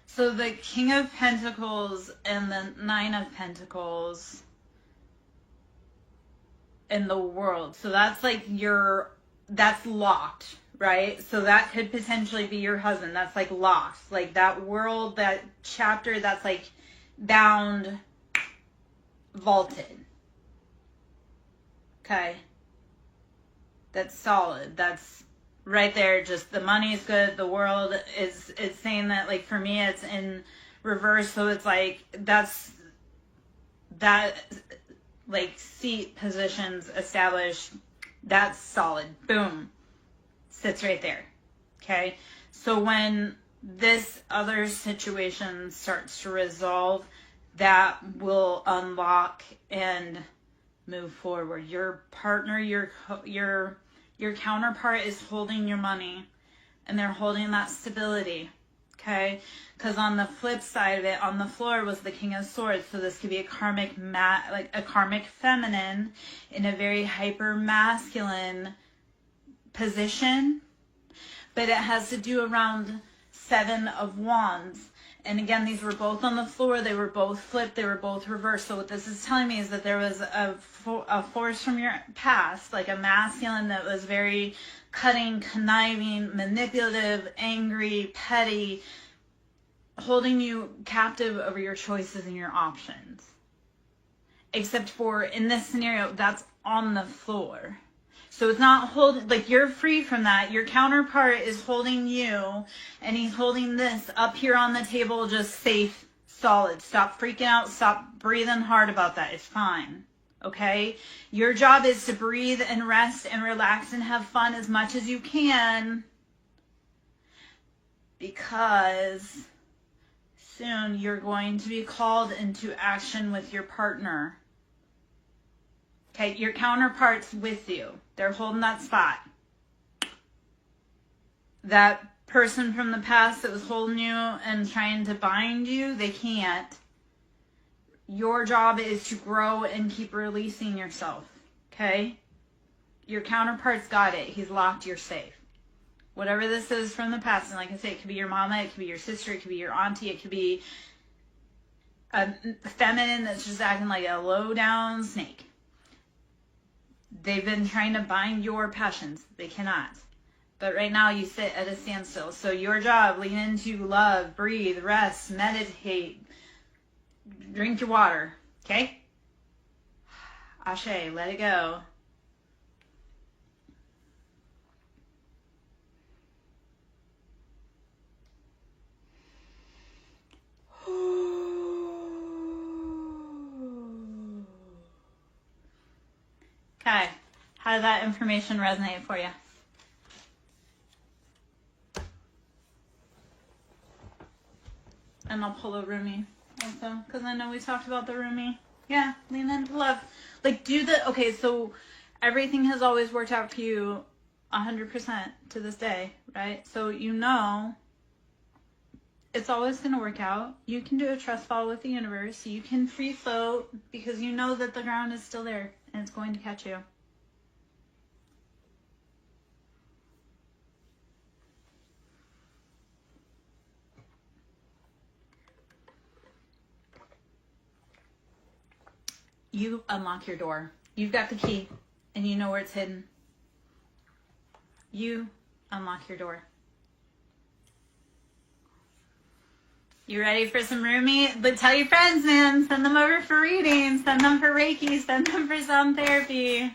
So the King of Pentacles and the Nine of Pentacles in the world. So that's like that's locked, right? So that could potentially be your husband. That's like locked. Like that world, that chapter, that's like bound, vaulted. Okay. That's solid. That's right there. Just the money's good. The world it's saying that, like, for me, it's in reverse. So it's like, that's that, like, seat positions established. That's solid. Boom. Sits right there. Okay. So when this other situation starts to resolve, that will unlock and move forward. Your partner, your counterpart is holding your money, and they're holding that stability. Okay, because on the flip side of it, on the floor was the King of Swords. So this could be a karmic like a karmic feminine in a very hyper masculine position, but it has to do around Seven of Wands. And again, these were both on the floor. They were both flipped. They were both reversed. So what this is telling me is that there was a force from your past, like a masculine that was very cutting, conniving, manipulative, angry, petty, holding you captive over your choices and your options. Except for, in this scenario, that's on the floor. So it's not holding, like, you're free from that. Your counterpart is holding you, and he's holding this up here on the table, just safe, solid. Stop freaking out. Stop breathing hard about that. It's fine. Okay? Your job is to breathe and rest and relax and have fun as much as you can, because soon you're going to be called into action with your partner. Okay, your counterpart's with you. They're holding that spot. That person from the past that was holding you and trying to bind you, they can't. Your job is to grow and keep releasing yourself. Okay? Your counterpart's got it. He's locked. You're safe. Whatever this is from the past, and like I say, it could be your mama, it could be your sister, it could be your auntie, it could be a feminine that's just acting like a low-down snake. They've been trying to bind your passions. They cannot. But right now you sit at a standstill. So your job, lean into love, breathe, rest, meditate, drink your water. Okay? Ashe, let it go. Okay, how did that information resonate for you? And I'll pull a roomie also, because I know we talked about the roomie. Yeah, lean into love. Like, okay, so everything has always worked out for you 100% to this day, right? So you know It's always going to work out. You can do a trust fall with the universe. You can free float because you know that the ground is still there and it's going to catch you. You unlock your door. You've got the key and you know where it's hidden. You unlock your door. You ready for some roomie? But tell your friends, man. Send them over for readings. Send them for Reiki. Send them for sound therapy.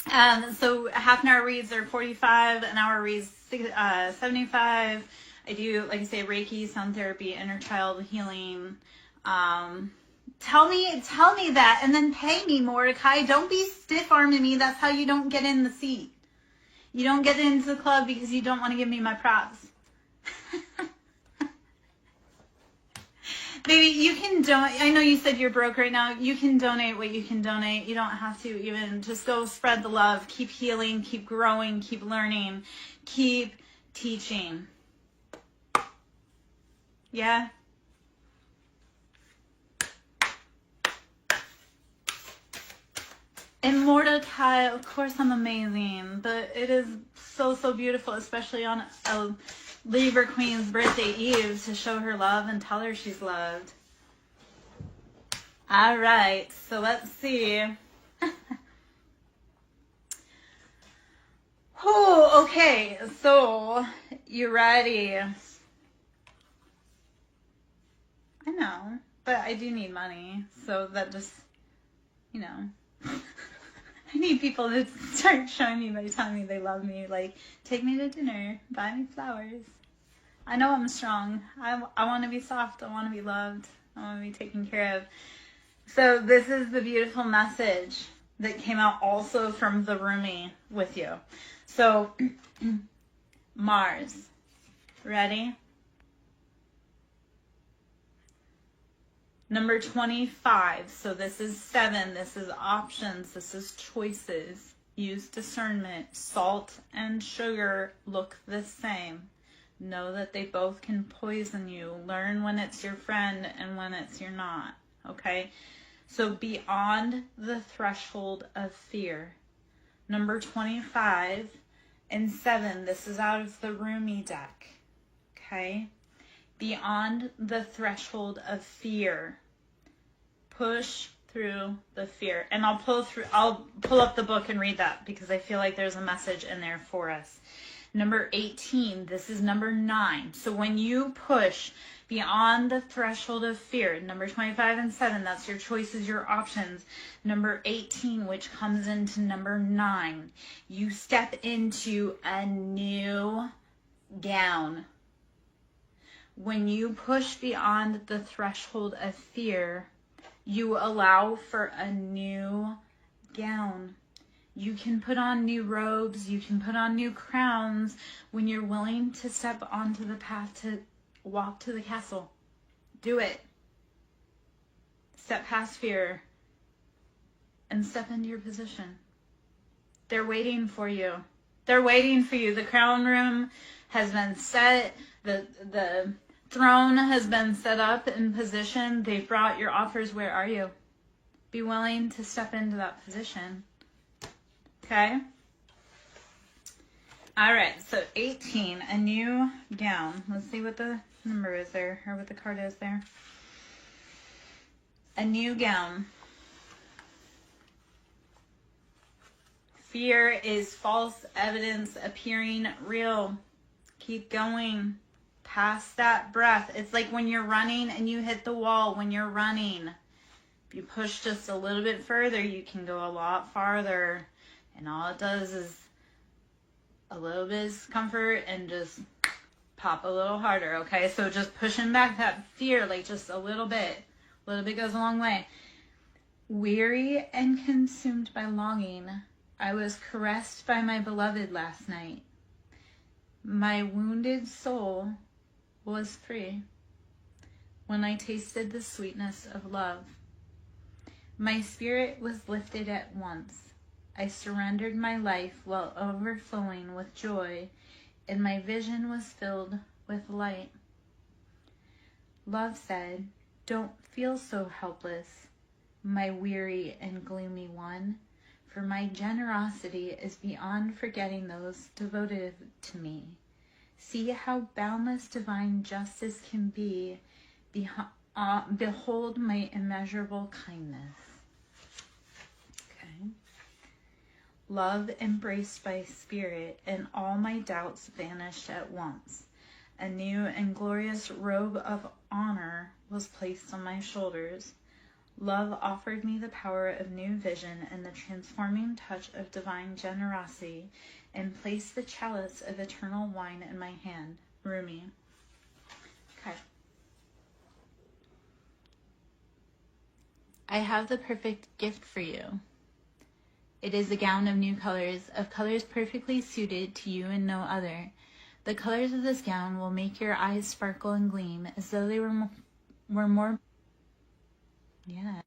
So half an hour reads are 45. An hour reads 75. I do, like I say, Reiki, sound therapy, inner child healing. Tell me that, and then pay me, Mordecai. Don't be stiff-arming me. That's how you don't get in the seat. You don't get into the club because you don't want to give me my props. Baby, you can donate. I know you said you're broke right now. You can donate what you can donate. You don't have to even just go spread the love. Keep healing, keep growing, keep learning, keep teaching. Yeah? And Mordecai, of course I'm amazing, but it is so, so beautiful, especially on a Libra Queen's birthday eve, to show her love and tell her she's loved. All right, so let's see. Oh, okay, so you ready? I know, but I do need money, so that just, you know. I need people to start showing me by telling me they love me. Like, take me to dinner, buy me flowers. I know I'm strong. I want to be soft. I want to be loved. I want to be taken care of. So this is the beautiful message that came out also from the roomie with you. So Mars, ready? Number 25, so this is 7, this is options, this is choices. Use discernment. Salt and sugar look the same. Know that they both can poison you. Learn when it's your friend and when it's your not, okay? So beyond the threshold of fear. Number 25 and 7, this is out of the roomie deck, okay? Beyond the threshold of fear. Push through the fear. And I'll pull up the book and read that because I feel like there's a message in there for us. Number 18, this is number 9. So when you push beyond the threshold of fear, number 25 and 7, that's your choices, your options. Number 18, which comes into number 9, you step into a new gown. When you push beyond the threshold of fear, you allow for a new gown. You can put on new robes. You can put on new crowns when you're willing to step onto the path to walk to the castle. Do it. Step past fear and step into your position. They're waiting for you. They're waiting for you. The crown room has been set. The throne has been set up in position. They've brought your offers. Where are you? Be willing to step into that position. Okay? All right, so 18, a new gown. Let's see what the number is there, or what the card is there. A new gown. Fear is false evidence appearing real. Keep going. Past that breath. It's like when you're running and you hit the wall. When you're running, if you push just a little bit further, you can go a lot farther. And all it does is a little bit of discomfort and just pop a little harder, okay? So just pushing back that fear, like just a little bit. A little bit goes a long way. Weary and consumed by longing, I was caressed by my beloved last night. My wounded soul was free when I tasted the sweetness of love. My spirit was lifted at once. I surrendered my life while overflowing with joy, and my vision was filled with light. Love said, "Don't feel so helpless, my weary and gloomy one, for my generosity is beyond forgetting those devoted to me. See how boundless divine justice can be. Behold my immeasurable kindness." Okay. Love embraced by spirit, and all my doubts vanished at once. A new and glorious robe of honor was placed on my shoulders. Love offered me the power of new vision and the transforming touch of divine generosity, and placed the chalice of eternal wine in my hand. Rumi. Okay. I have the perfect gift for you. It is a gown of new colors, of colors perfectly suited to you and no other. The colors of this gown will make your eyes sparkle and gleam as though they were more... Yeah,